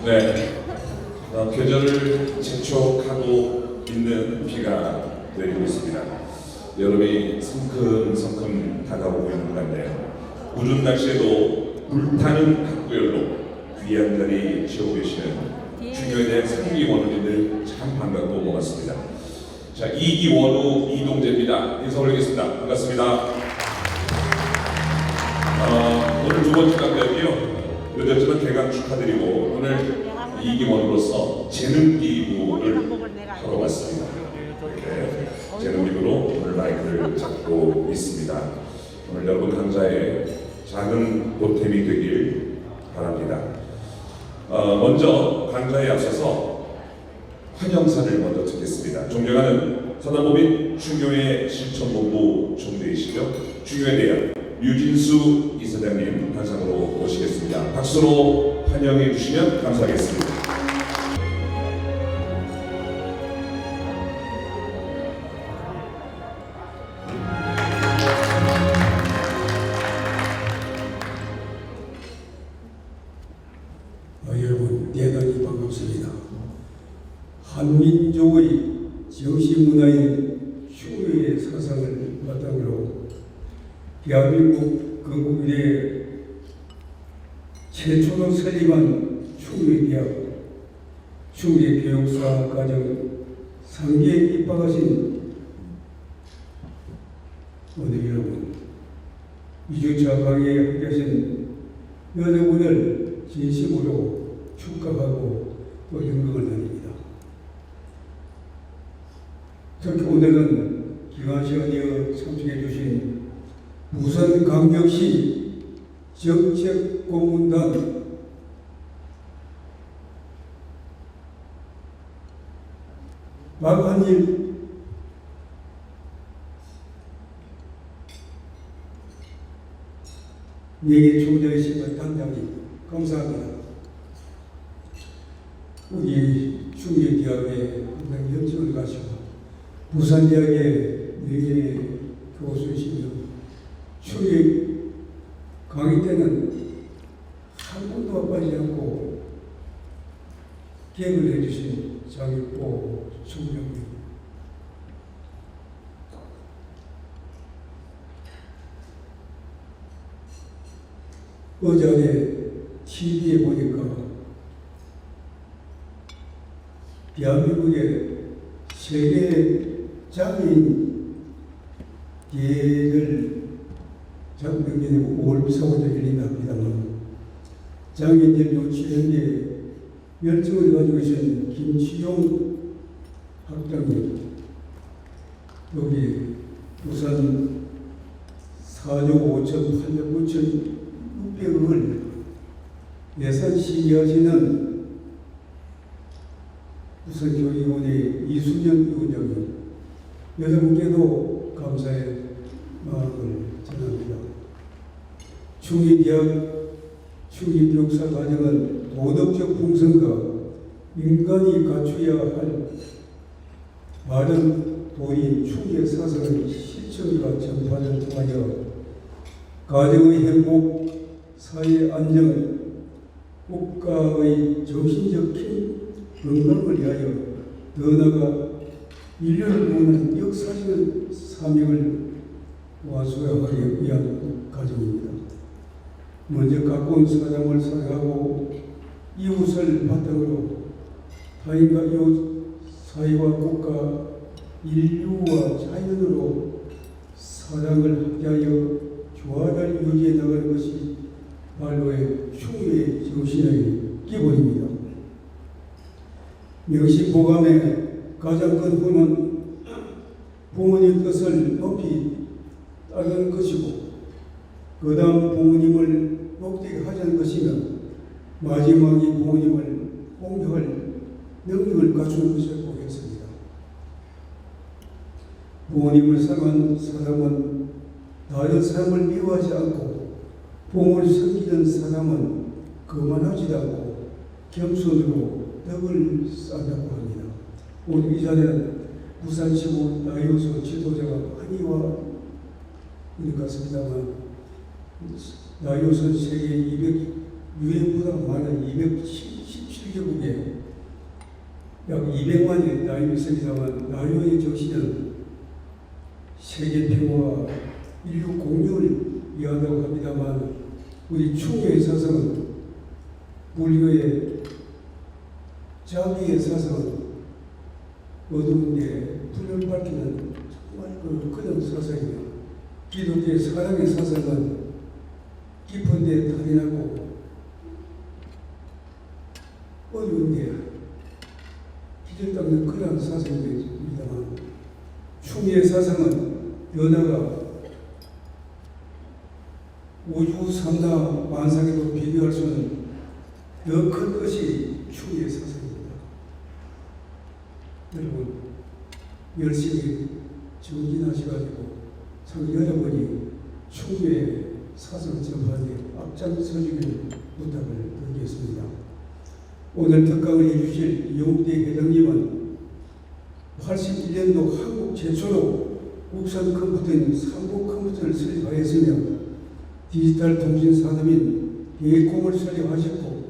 네, 계절을 재촉하고 있는 비가 내리고 있습니다. 여름이 성큼성큼 다가오고 있는 것 같네요. 우는 날씨에도 불타는 학구열로 귀한 자리 지어고 계시는 중교에 대한 상기 원우님들 참 반갑고 고맙습니다. 자, 이기원우 이동재입니다. 인사 올리겠습니다. 반갑습니다. 오늘 두 번째 강좌이고요. 늦었지만 개강 축하드리고 오늘 이기원으로서 재능기부를 하러 왔습니다. 이렇게 재능기부로 오늘 마이크를 잡고 있습니다. 오늘 여러분 강좌에 작은 보탬이 되길 바랍니다. 먼저 강좌에 앞서서 환영사를 먼저 듣겠습니다. 존경하는 서남법인 충교회 실천본부 총대이시죠. 충교회 대학 유진수 이사장님 단상으로 모시겠습니다. 박수로 환영해 주시면 감사하겠습니다. 여러분 대단히 반갑습니다. 한민족의 정신문화인 충효의 사상을 바탕으로 대한민국 건국 이래 최초로 설립한 충효대학 충효 교육사 과정 3기에 입학하신 오늘 여러분 2주차 강의에 함께하신 여러분을 진심으로 축하하고 또 영광을 드립니다. 특히 오늘은 기관 시간에 참석해 주신 부산광역시 정책고문단 박한일 명예총장이신 단장님 감사합니다. 우리 충주대학에 항상 연수를 가시고 부산대학의 명예 교수이시며 충주 강의 때는 한 번도 빠지지 않고 기획을 해주신 장익보 총장님, 어제 TV에 보니까 대한민국의 세계 장애인 대회를 작년에 5월 4일에 열린답니다만 장애인들 요치연대 열정을 가지고 계신 김치용 학장님, 여기 부산 4조 5천 8억 9천 600억을 예산 시기하시는 부산교육원의 이순연 위원장님, 여러분께도 감사의 마음을 전합니다. 충주대학 충주교육사 과정은 도덕적 풍성과 인간이 갖추어야 할 바른 도인 충주의 사상의 실천과 전파를 통하여 가정의 행복, 사회 안정, 국가의 정신적 건강을 위하여 더 나아가 인류를 구하는 역사적 사명을 완수하기 위한 과정입니다. 먼저 가까운 사람을 사랑하고 이웃을 바탕으로 타인과 이웃, 사회와 국가, 인류와 자연으로 사랑을 함께하여 조화를 유지해 나가는 것이 말로의 충효의 정신의 기본입니다. 명심보감의 가장 큰 후는 부모님 뜻을 높이 따르는 것이고 그 다음 부모님을 복되게 하자는 것이면 마지막에 부모님을 공경할 능력을 갖추는 것을 보겠습니다. 부모님을 사랑하는 사람은 다른 사람을 미워하지 않고 부모를 섬기는 사람은 거만하지 않고 겸손으로 덕을 쌓는다고 합니다. 오늘 이 자리는 부산시고 나이오소 지도자가 많이 와 있는 것 같습니다만 나이오소 세계 200 유엔보다 많은 217개 피조국에 약 200만의 나이를 있습니다만 나이의 정신은 세계 평화와 인류 공존을 위한다고 합니다만 우리 충교의 사상은 불교의 자비의 사상은 어두운 데 불을 밝히는 정말 그런 사상이며 기독교의 사랑의 사상은 깊은 데 달이 나고 어두운 데 길을 닦는 그런 사상입니다만 충의의 사상은 변화가 우주 삼다 만상에도 비교할 수 없는 더 큰 것이 충의의 사상입니다. 여러분 열심히 정진하셔가지고 참 여러분이 충의의 사상 전반에 앞장서주기를 부탁을 드리겠습니다. 오늘 특강을 해주실 이용대 회장님은 81년도 한국 최초로 국산 컴퓨터인 삼보 컴퓨터를 설립하였으며 디지털 통신 산업인 대콤을 설립하셨고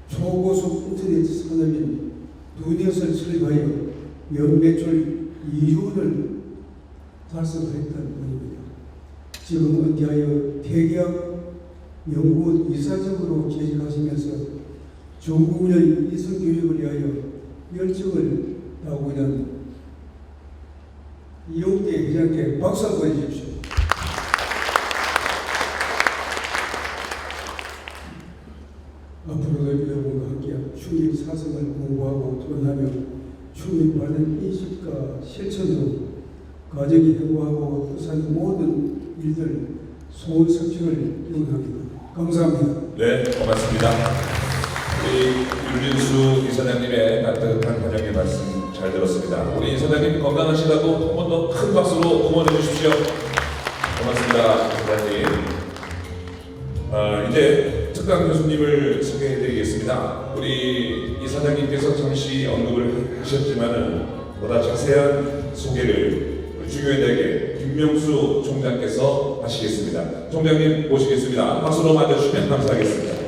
초고속 인터넷 산업인 두넷을 설립하여 연매출 2조를 달성했던 분입니다. 지금 은퇴하여 대기업 연구원 이사장으로 재직하시면서 전국의 이성교육을 위하여 열정을 다하고 있는 이용대 회장께 박수 한번 해주십시오. 앞으로도 여러분과 함께 충의 사상을 공부하고 토론하며 충의 바른 인식과 실천으로 가정이 행복하고 뜻하는 모든 일들 소원 성취를 기원합니다. 감사합니다. 네, 고맙습니다. 우리 윤진수 이사장님의 따뜻한 환영의 말씀 잘 들었습니다. 우리 이사장님 건강하시다고 한 번 더 큰 박수로 응원해 주십시오. 고맙습니다, 이사장님. 이제 특강 교수님을 소개해 드리겠습니다. 우리 이사장님께서 잠시 언급을 하셨지만은 보다 자세한 소개를 중교회대학의 김명수 총장께서 하시겠습니다. 총장님 모시겠습니다. 박수로 맞아주시면 감사하겠습니다.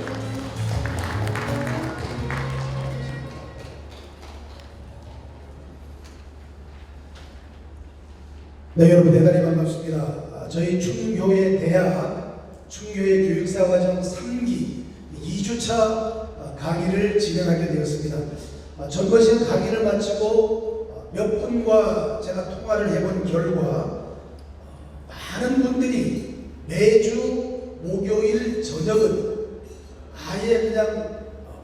네, 여러분 대단히 반갑습니다. 저희 충교회 대학 충교회 교육사과정 3기 2주차 강의를 진행하게 되었습니다. 전거시간 강의를 마치고 몇 분과 제가 통화를 해본 결과 많은 분들이 매주 목요일 저녁은 아예 그냥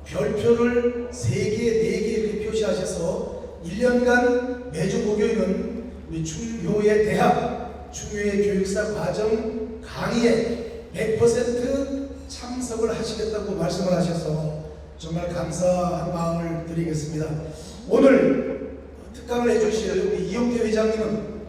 별표를 3개, 4개 이렇게 표시하셔서 1년간 매주 목요일은 우리 충교회 대학 충교회 교육사 과정 강의에 100% 참석을 하시겠다고 말씀을 하셔서 정말 감사한 마음을 드리겠습니다. 오늘 특강을 해주실 우리 이용태 회장님은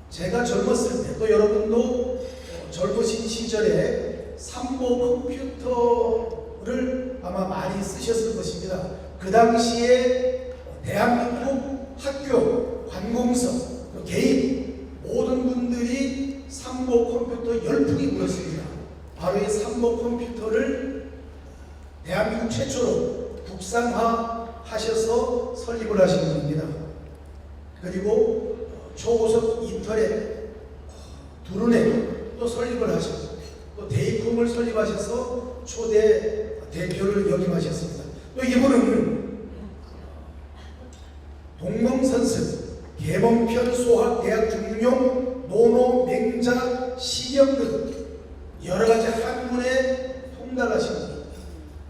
제가 젊었을 때 또 여러분도 젊으신 시절에 삼보 컴퓨터를 아마 많이 쓰셨을 것입니다. 그 당시에 대한민국 학교, 관공서, 개인 모든 분들이 삼보 컴퓨터 열풍이 불었습니다. 바로 이 삼보 컴퓨터를 대한민국 최초로 국산화 하셔서 설립을 하신 분입니다. 그리고 초고속 인터넷, 두루넷 또 설립을 하셨고 또 데이콤을 설립하셔서 초대 대표를 역임하셨습니다. 또 이분은 동명선습, 계몽편, 소학, 대학 중용, 노노, 맹자, 시경 등 여러 가지 학문에 통달하신 분입니다.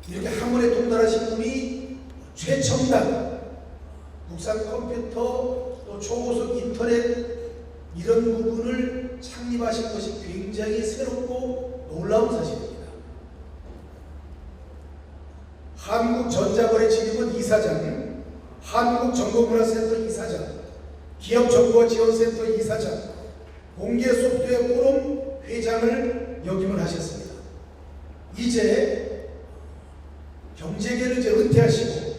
이렇게 학문에 통달하신 분이 최첨단 국산 컴퓨터 또 초고속 인터넷 이런 부분을 창립하신 것이 굉장히 새롭고 놀라운 사실입니다. 한국전자거래진흥원 이사장, 한국정보문화센터 이사장, 기업정보지원센터 이사장, 공개소프트웨어 포럼 회장을 역임을 하셨습니다. 이제 경제계를 이제 은퇴하시고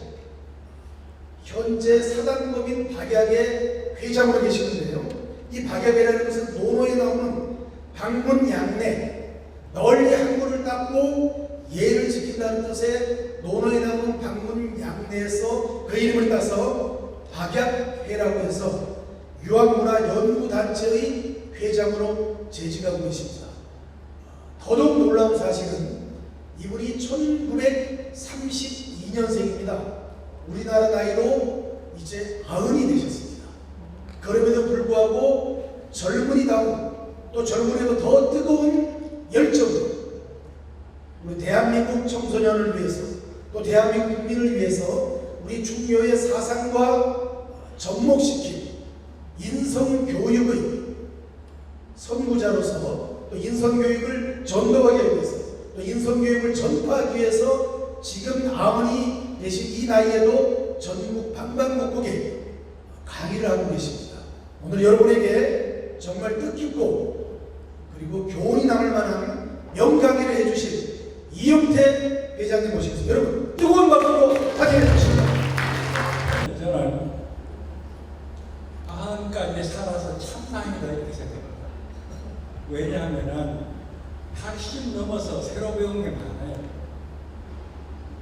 현재 사단법인 박약의 회장으로 계시는데요. 이 박약이라는 것은 논어에 나오는 방문 양내, 널리 항구를 닦고 예를 지킨다는 뜻의 논어에 나오는 방문 국내에서 그 이름을 따서 박약회라고 해서 유학문화연구단체의 회장으로 재직하고 계십니다. 더더욱 놀라운 사실은 이분이 1932년생입니다. 우리나라 나이로 이제 90이 되셨습니다. 그럼에도 불구하고 젊은이다운 또 젊은이도 더 뜨거운 열정으로 우리 대한민국 청소년을 위해서 또 대한민국 국민을 위해서 우리 중요의 사상과 접목시킨 인성교육의 선구자로서 또 인성교육을 전도하기 위해서 또 인성교육을 전파하기 위해서 지금 아버니 대신 이 나이에도 전국 방방곡곡에 강의를 하고 계십니다. 오늘 여러분에게 정말 뜻깊고 그리고 교훈이 남을 만한 명강의를 해주실 이용태 회장님 모시겠습니다. 여러분 뜨거운 박수로 환영해 주십니다. 저는 90까지 살아서 참다행이다 이렇게 생각합니다. 왜냐하면 80 넘어서 새로 배운 게 많아요.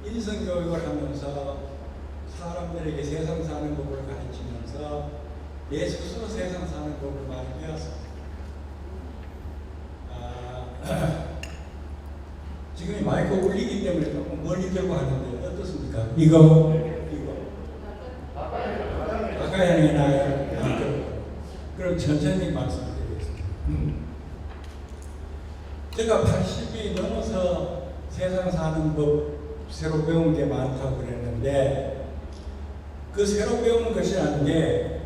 인성교육을 하면서 사람들에게 세상 사는 법을 가르치면서 내 스스로 세상 사는 법을 많이 배웠습니다. 지금 이 마이크 울리기 때문에 조금 멀리 들고 하는데 어떻습니까? 이거 가까이 하는 게 나아요. 그럼 천천히 말씀드리겠습니다. 제가 80이 넘어서 세상 사는 법 새로 배운 게 많다고 그랬는데 그 새로 배운 것이라는 게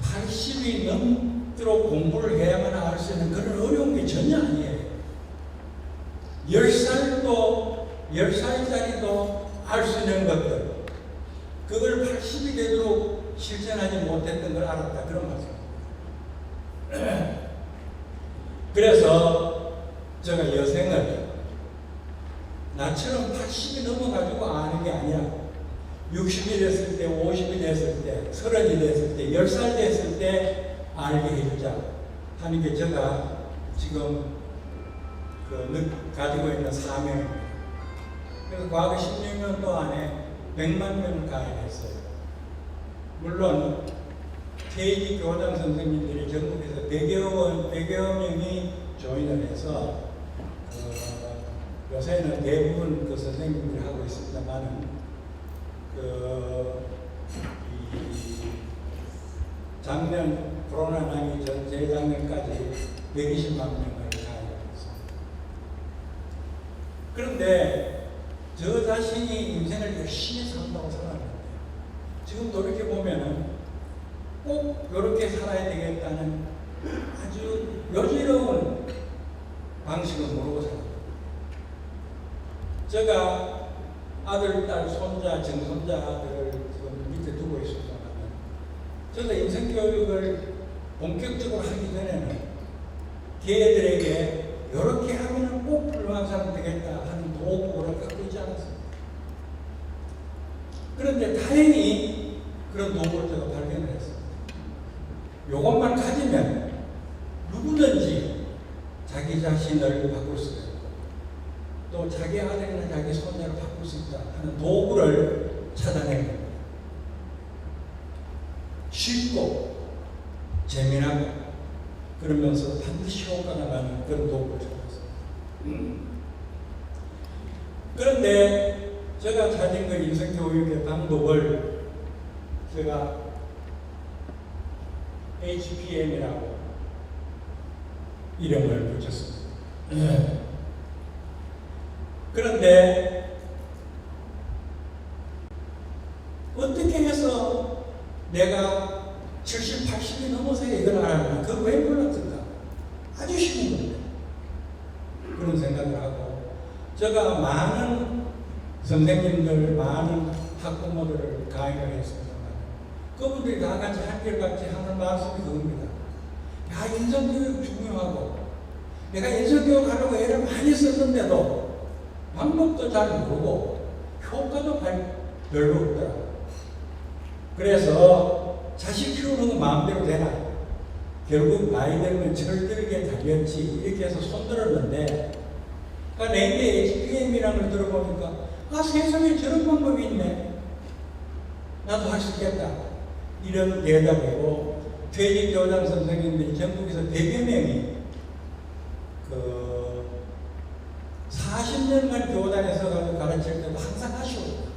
80이 넘도록 공부를 해야만 알 수 있는 그런 어려운 게 전혀 아니에요. 10살짜리도 알 수 있는 것들 그걸 80이 되도록 실천하지 못했던 걸 알았다 그런 말씀입니다. 그래서 제가 여생을 나처럼 80이 넘어가지고 아는 게 아니라 60이 됐을 때, 50이 됐을 때, 30이 됐을 때, 10살 됐을 때 알게 해주자 하는 게 제가 지금 가지고 있는 사명입니다. 그래서 과거 16년 동안에 100만 명을 가입했어요. 물론 KG 교장 선생님들이 전국에서 100여 명이 조인을 해서 요새는 대부분 그 선생님들이 하고 있습니다만은 작년 코로나 나기 전 재작년까지 120만 명을 가입했습니다. 그런데 저 자신이 인생을 열심히 산다고 생각하는데 지금 돌이켜보면은 꼭 이렇게 살아야 되겠다는 아주 여지러운 방식을 모르고 살아요. 제가 아들, 딸, 손자, 증손자들을 지금 밑에 두고 있습니다만 저도 인생교육을 본격적으로 하기 전에는 걔들에게 이렇게 하면 꼭 훌륭한 사람 되겠다 하는 도구를 갖고 있지 않았습니다. 그런데 다행히 그런 도구를 제가 발견을 했습니다. 이것만 가지면 누구든지 자기 자신을 바꿀 수 있고 또 자기 아들이나 자기 손자를 바꿀 수 있다 하는 도구를 찾아낸 겁니다. 쉽고 재미나고 그러면서 반드시 효과가 나는 그런 도구를 찾았습니다. 그런데 제가 찾은 그 인성교육의 방법을 제가 HPM이라고 이름을 붙였습니다. 그런데 어떻게 해서 내가 70, 80이 넘어서야 이걸 알았나? 그걸 왜 몰랐을까? 아주 쉬운 건데 그런 생각을 하고 제가 많은 선생님들, 많은 학부모들을 가입을 했습니다만 그분들이 다 같이 한결같이 하는 말씀이 그겁니다. 야, 인성교육 중요하고 내가 인성교육 하려고 애를 많이 썼는데도 방법도 잘 모르고 효과도 별로 없더라. 그래서 자식 키우는 건 마음대로 되나? 결국 나이 들면 철들게 달렸지 이렇게 해서 손들었는데 그러니까 내게 HPM이라는 걸 들어보니까 아 세상에 저런 방법이 있네. 나도 할 수 있겠다. 이런 대답이고, 퇴직 교장 선생님들이 전국에서 100여 명이 40년간 교단에서 가르칠 때도 항상 하시고,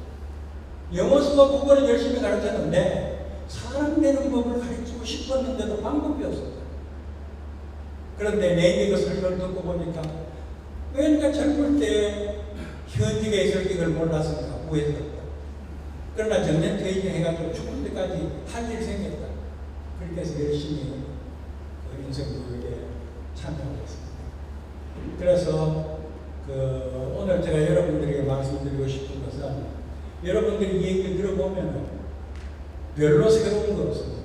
영어 수학 국어는 열심히 가르쳤는데 사람 되는 법을 가르치고 싶었는데도 방법이 없었다. 그런데 내게 그 설명을 듣고 보니까 그러니까 젊을 때 현직에 있을 걸 몰랐으니까 후회스럽다. 그러나 정년 퇴직해가지고 죽을 때까지 할 일이 생겼다. 그렇게 해서 열심히 인생교육에 참여하겠습니다. 그래서 오늘 제가 여러분들에게 말씀드리고 싶은 것은, 여러분들이 이 얘기를 들어보면 별로 새로운 거 없습니다.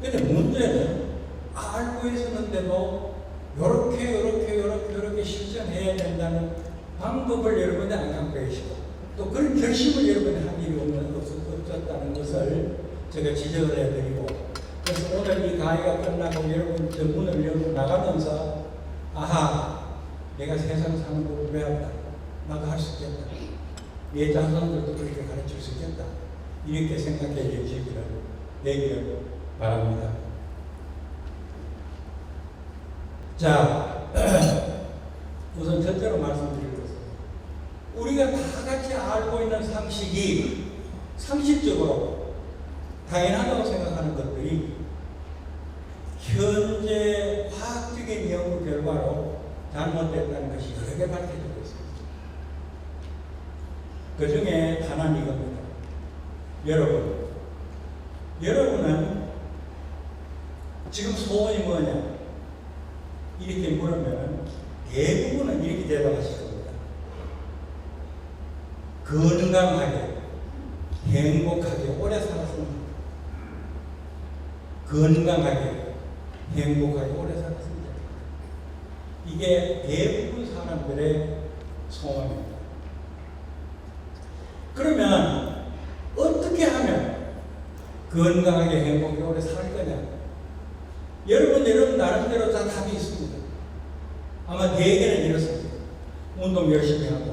근데 문제는 알고 있었는데도 요렇게 실천해야 된다는 방법을 여러분이 안 갖고 계시고, 또 그런 결심을 여러분이 한 일이 없었다는 것을 제가 지적을 해드리고, 그래서 오늘 이 강의가 끝나고 여러분 저 문을 열고 나가면서 아하, 내가 세상 사는 법을 배웠다. 나도 할 수 있겠다. 내 자손들도 그렇게 가르칠 수 있겠다. 이렇게 생각해 주시기를 내기를 바랍니다. 자, 우선 첫째로 말씀드릴 것은, 우리가 다 같이 알고 있는 상식이 상식적으로 당연하다고 생각하는 것들이 현재 과학적인 연구 결과로 잘못됐다는 것이 여러 개 밝혀지고 있습니다. 그 중에 하나는 이겁니다. 여러분은 지금 소원이 뭐냐? 이렇게 물으면 대부분은 이렇게 대답하실 겁니다. 건강하게, 행복하게 오래 살았습니다. 건강하게, 행복하게 오래 살았습니다. 이게 대부분 사람들의 소원입니다. 그러면 어떻게 하면 건강하게 행복하게 오래 살 거냐? 여러분 나름대로 다 답이 있습니다. 아마 대개는 이렇습니다. 운동 열심히 하고,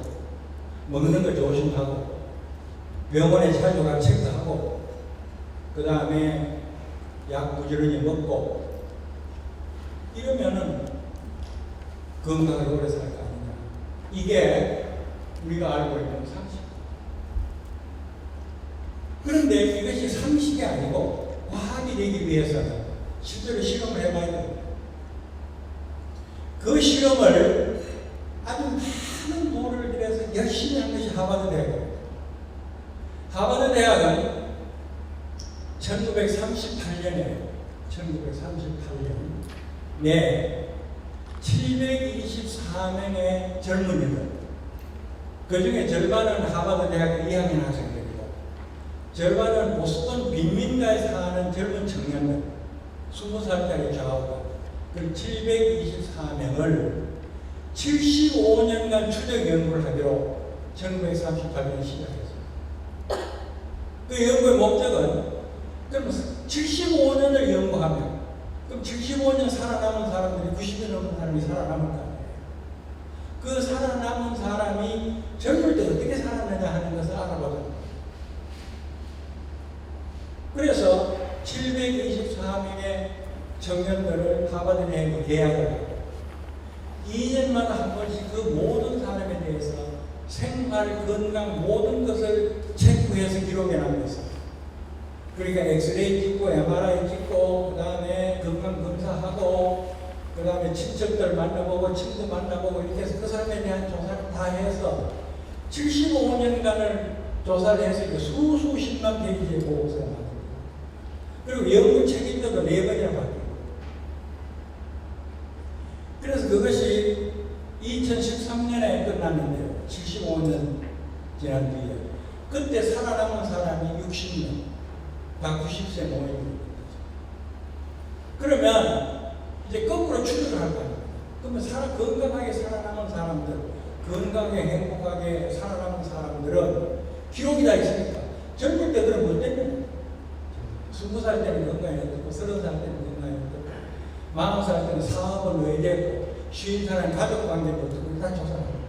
먹는 거 조심하고, 병원에 자주 가서 체크하고, 그 다음에 약 부지런히 먹고, 이러면은 건강하게 오래 살 거 아니냐. 이게 우리가 알고 있는 상식. 그런데 이것이 상식이 아니고 과학이 되기 위해서는 실제로 실험을 해봐야 됩니다. 그 실험을 아주 많은 돈을 들여서 열심히 한 것이 하버드 대학입니다. 하버드 대학은 1938년에 724명의 젊은이들, 그 중에 절반은 하버드 대학 2학년 학생들이고, 절반은 보스턴 빈민가에 사는 젊은 청년들, 20살짜리 좌우가, 그 724명을 75년간 추적 연구를 하기로 1938년 시작했습니다. 그 연구의 목적은, 그럼 75년을 연구하면, 그럼 75년 살아남은 사람들이 90년 넘은 사람이 살아남을 거 아니에요. 그 살아남은 사람이 젊을 때 어떻게 살았느냐 하는 것을 알아보자. 그래서 724명의 청년들을 하버드에 계약을 하고 2년마다 한 번씩 그 모든 사람에 대해서 생활, 건강 모든 것을 체크해서 기록해 놨습니다. 그러니까 엑스레이 찍고 MRI 찍고 그 다음에 건강검사하고 그 다음에 친척들 만나보고 친구 만나보고 이렇게 해서 그 사람에 대한 조사를 다 해서 75년간을 조사를 해서 수십만 페이지의 보고서가 나옵니다. 그리고 연구 책임자도 4번이나 바뀌고, 그래서 그것이 2013년에 끝났는데요. 75년 지난 뒤에 그때 살아남은 사람이 60명, 다 90세 모임입니다. 그러면 이제 거꾸로 추적을 할 거예요. 그러면 건강하게 살아남은 사람들, 건강하게 행복하게 살아남은 사람들은 기록이 다 있으니까 젊을 때 그럼 뭐 때문에 20살 때는 건강했고 30살 때는 건강했고 40살 때는 사업을 왜 됐고 50살은 가족관계부터 다 조사합니다.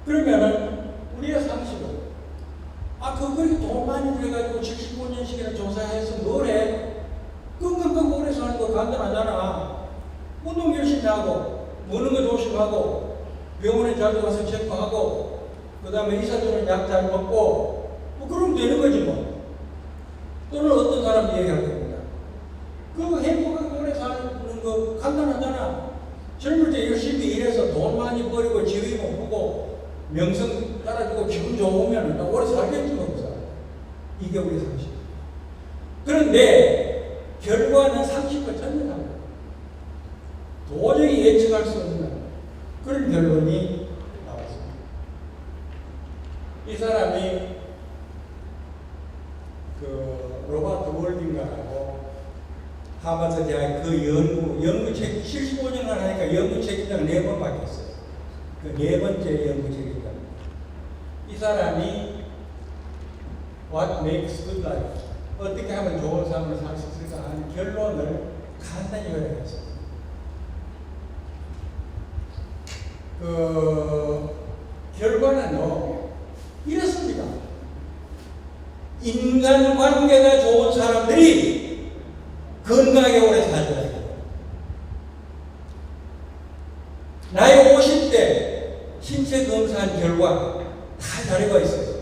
그러면은 교회의 상식은 그렇게 돈 많이 들여가지고 75년씩이나 조사해서 뭐래? 끙끙끙 오래 사는 거 간단하잖아. 운동 열심히 하고, 먹는 거 조심하고, 병원에 자주 가서 체크하고, 그 다음에 의사 주는 약 잘 먹고, 그러면 되는 거지 뭐. 또는 어떤 사람이 얘기할 겁니다. 그 행복하게 오래 사는 거 간단하잖아. 젊을 때 열심히 일해서 돈 많이 벌이고 지위 높고 명성 따라주고 기분 좋으면 오래 살겠지 뭐. 이게 우리 상식. 그런데 결과는 상식과 전혀 다릅니다. 도저히 예측할 수 없는 그런 결론이 나왔습니다. 이 사람이 로버트 월딩가라고 하버드 대학 연구 책 75년을 하니까 연구 책임자가 4번 바뀌었어요. 그 4번째 연구 책임자. 이 사람이 What makes good life? 어떻게 하면 좋은 삶을 살 수 있을까 하는 결론을 간단히 요약했어요. 결과는요, 이렇습니다. 인간관계가 좋은 사람들이 건강하게 오래 살아야 돼요. 나이 50대 신체 검사한 결과 다 자료가 있어요.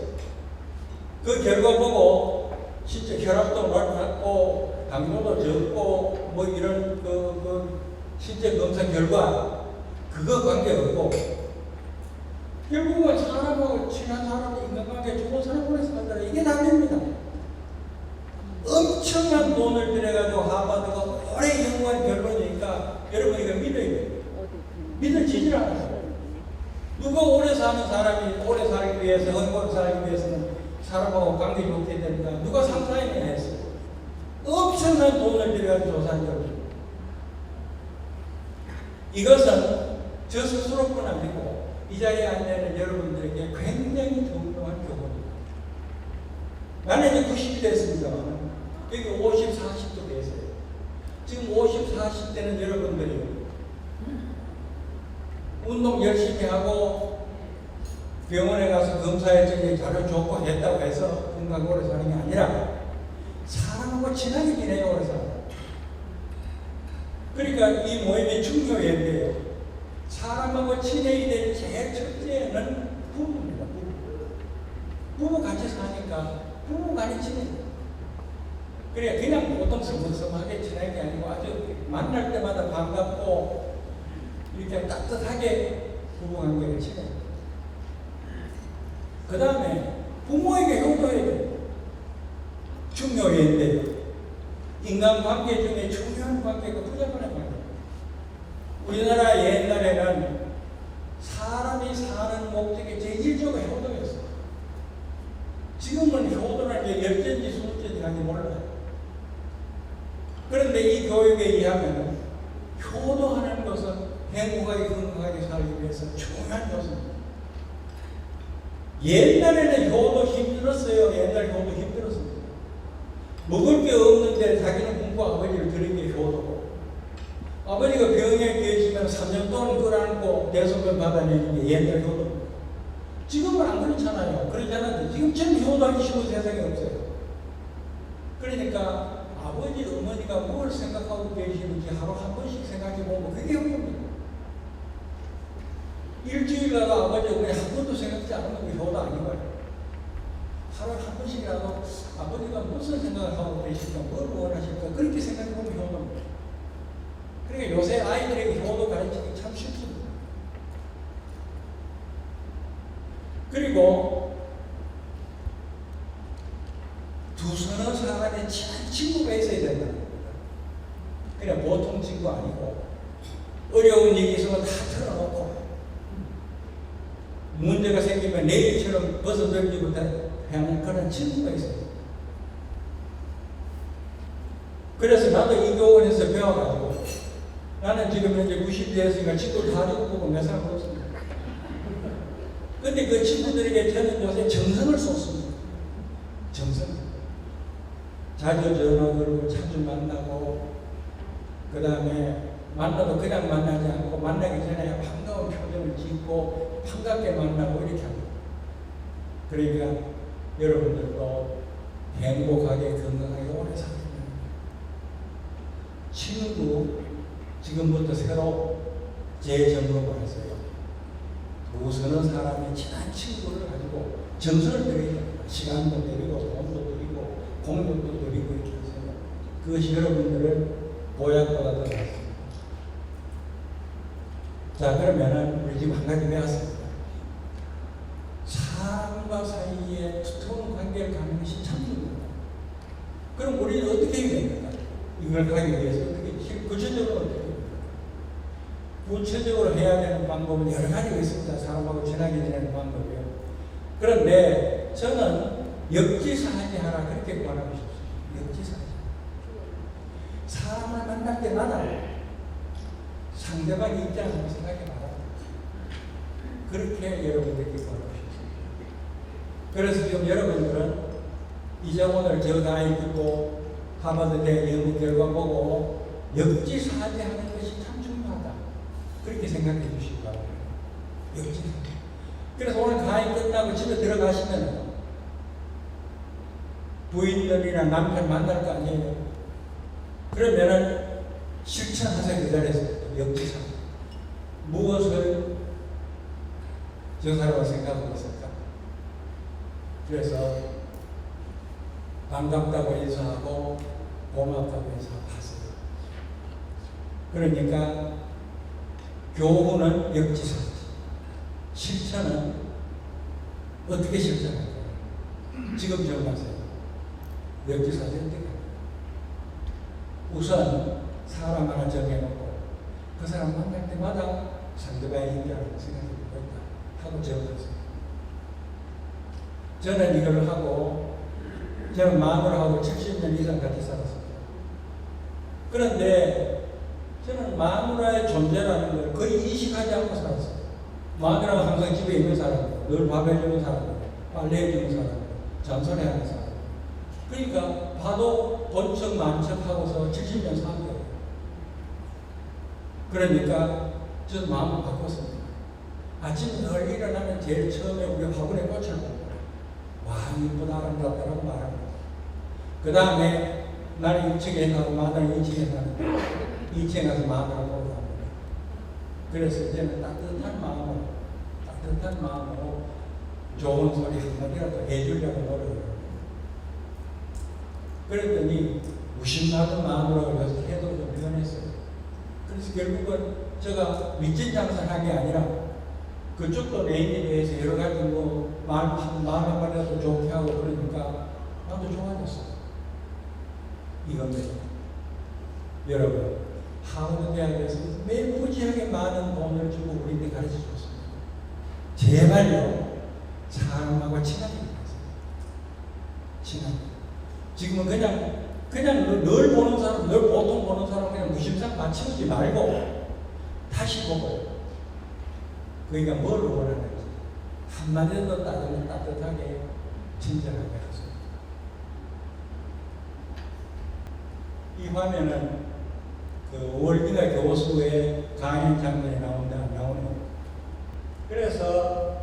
그 결과 보고 진짜 혈압도 낮고 당뇨도 적고 뭐 이런 그 신체 검사 결과 그거 관계없고 결국은 사람하고 친한 사람하고 인간관계 좋은 사람 오래 살더라. 이게 답입니다. 엄청난 돈을 들여가지고 하버드가 오래 연구한 결론이니까 여러분 이거 믿어야 돼요. 믿어지질 않아요. 누가 오래 사는 사람이 오래 살기 위해서 행복하게 살기 위해서는 사람하고 관계 좋게 된다. 누가 상상이나 했어요. 엄청난 돈을 들여가지고 조사한 결과. 이것은 저 스스로뿐 아니고 이 자리에 앉아있는 여러분들에게 굉장히 중요한 교훈입니다. 나는 이제 90이 됐습니다만 여기 50, 40도 되세요. 지금 50, 40대는 여러분들이 운동 열심히 하고 병원에 가서 검사했더니 자료 좋고 했다고 해서 건강 오래 사는 게 아니라 사람하고 친하게 지내야 오래 살아요. 그러니까 이 모임이 중요한데요. 사람하고 친해야 될 제일 첫째는 부부입니다. 부부 같이 사니까 부부 간이 친해요. 그래 그냥 보통 서먹서먹하게 친한 게 아니고 아주 만날 때마다 반갑고 이렇게 따뜻하게 부부 관계가 친해요. 그 다음에 부모에게 효도해야 돼요. 중요한데 인간관계 중에 중요한 관계가 부자간의 관계. 우리나라 옛날에는 사람이 사는 목적이 제1조가 효도였어요. 지금은 효도라는 게 열전지 수전지 하는지 몰라요. 그런데 이 교육에 의하면 효도하는 것은 행복하게 건강하게 살기 위해서 중요한 요소입니다. 옛날에는 효도 힘들었어요. 옛날 효도 힘들었습니다. 먹을 게 없는데 자기는 공부 아버지를 들은 게 효도고 아버지가 병에 계시면 3년 동안 끌어안고 대소변 받아내는 게 옛날 효도입니다. 지금은 안 그렇잖아요. 그러지 않았는데 지금 전 효도하기 쉬운 세상이 없어요. 그러니까 아버지, 어머니가 뭘 생각하고 계시는지 하루 한 번씩 생각해 보면 그게 효도입니다. 일주일 가도 아버지, 어머니 한 번도 생각지 않는 게 효도 아니고요. 하루 한 번씩이라도 아버지가 무슨 생각을 하고 계실까, 뭘 원하실까, 그렇게 생각해 보면 효도입니다. 그러니까 요새 아이들에게 효도 가르치기 참 쉽습니다. 그리고 두서너 사람의 친한 친구가 있어야 된다. 그냥 보통 친구 아니고 어려운 일이 있으면 다 털어놓고 문제가 생기면 내일처럼 벗어던지고 하는 그런 친구가 있어요. 그래서 나도 이 교원에서 배워가지고 나는 지금 현재 90대 됐으니까 친구를 다 죽고 몇 사람 없습니다. 근데 그 친구들에게 저는 요새 정성을 쏟습니다. 정성. 자주 전화 걸고 자주 만나고 그 다음에 만나도 그냥 만나지 않고 만나기 전에 반가운 표정을 짓고 반갑게 만나고 이렇게 합니다. 그러니까 여러분들도 행복하게 건강하게 오래 살면 친구 지금부터 새로 재점검을 하세요. 두서는 사람이 친한 친구를 가지고 정성을 들이고 시간도 들이고 돈도 들이고 공력도 들이고 이렇게 하세요. 그것이 여러분들을 보약보다 더 낫습니다. 자, 그러면은 우리 지금 한 가지 배웠습니다. 사람과 사이에 두터운 관계를 갖는 것이 참 중요합니다. 그럼 우리는 어떻게 해야 됩니까? 이걸 하기 위해서 어떻게 구체적으로 어떻게 됩니까? 구체적으로 해야 되는 방법은 여러 가지가 있습니다. 사람하고 친하게 지내는 방법이요. 그런데 저는 역지사지하라 그렇게 권하고 싶습니다. 역지사지. 사람을 만날 때마다 상대방의 입장을 한번 생각해 봐라. 그렇게 여러분들께 권하고 싶습니다. 그래서 지금 여러분들은 이제 오늘 저 강의 듣고 하버드대 연구 결과 보고 역지사지하는 것이 참 중요하다. 그렇게 생각해 주시기 바랍니다. 역지사지. 그래서 오늘 강의 끝나고 집에 들어가시면 부인들이나 남편 만날 거 아니에요. 그러면은 실천하세요. 그 자리에서 역지사지. 무엇을 저 사람은 생각하고 있을까? 그래서 반갑다고 인사하고 고맙다고 인사하세요. 그러니까 교훈은 역지사지, 실천은 어떻게 실천할 거예요? 지금 정하세요. 역지사지 어떻게 할까요? 우선 사람 하나 정해놓고 그 사람 만날 때마다 상대방의 인자라고 생각해보고 있다 하고 적어주세요. 저는 이걸 하고 저는 마누라하고 70년 이상 같이 살았습니다. 그런데 저는 마누라의 존재라는 걸 거의 인식하지 않고 살았어요. 마누라가 항상 집에 있는 사람, 늘 밥 해주는 사람, 빨래 해주는 사람, 잔소리하는 사람. 그러니까 봐도 본척 만척하고서 70년 산 거예요. 그러니까 저는 마음을 바꿨습니다. 아침에 늘 일어나면 제일 처음에 우리 화분에 꽃을 보고 와 이쁘다 아름답다라고 말합니다. 그 다음에 나는 1층에 가고 마누라는 2층에 가는데 2층에 가서 마누라 보고 갑니다. 그래서 이제는 따뜻한 마음으로 좋은 소리 한마디라도 해주려고 노력을 그랬더니 무심나는 마누라고 해도 좀 변했어요. 그래서 결국은 제가 밑진 장사를 한 게 아니라 그쪽도 내인에 대해서 여러 가지 말 한마디라도 좋게 하고 그러니까 나도 좋아졌어요. 이겁니다. 여러분, 하버드 대학에서 매우 무지하게 많은 돈을 주고 우리한테 가르쳐 줬습니다. 제발요, 사람하고 친하게 하세요. 친하게. 지금은 그냥 늘 보는 사람, 늘 보통 보는 사람 그냥 무심상 맞추지 말고 다시 보고 그러니까 뭘 원하는지 한마디도 따뜻하게 친절하게 하세요. 이 화면은 그 월드가 교수의 강연 장면이 나오는데 안 나오네요. 그래서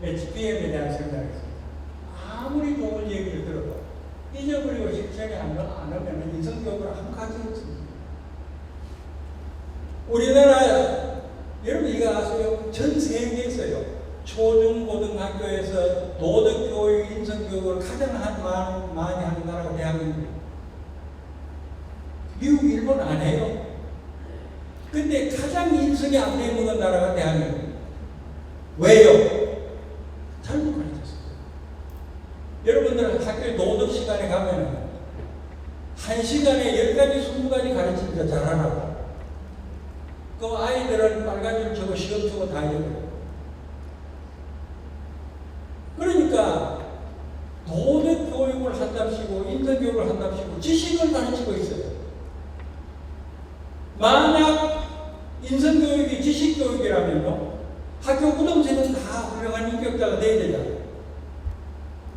HPM에 대한 생각이 있습니다. 아무리 좋은 얘기를 들어도 잊어버리고 실천이 안 하면 인성교육을 아무 가치 없습니다. 우리나라 여러분 이거 아세요? 전 세계에서요 초중고등학교에서 도덕교육, 인성교육을 가장 많이 하는 나라가 대한민국입니다. 미국, 일본 안 해요. 근데 가장 인성이 안 되는 나라가 대한민국입니다. 왜요? 잘못 가르쳤어요. 여러분들 학교에 도덕 시간에 가면 1시간에 10가지, 20가지 가르치니까 잘하라고. 그 아이들은 빨간 줄 쳐고 시험 치고 다 해요. 그러니까 도덕 교육을 한답시고 인성 교육을 한답시고 지식을 가르치고 있어요. 만약 인성 교육이 지식 교육이라면요, 학교 우등생은 다 훌륭한 인격자가 돼야 되잖아요.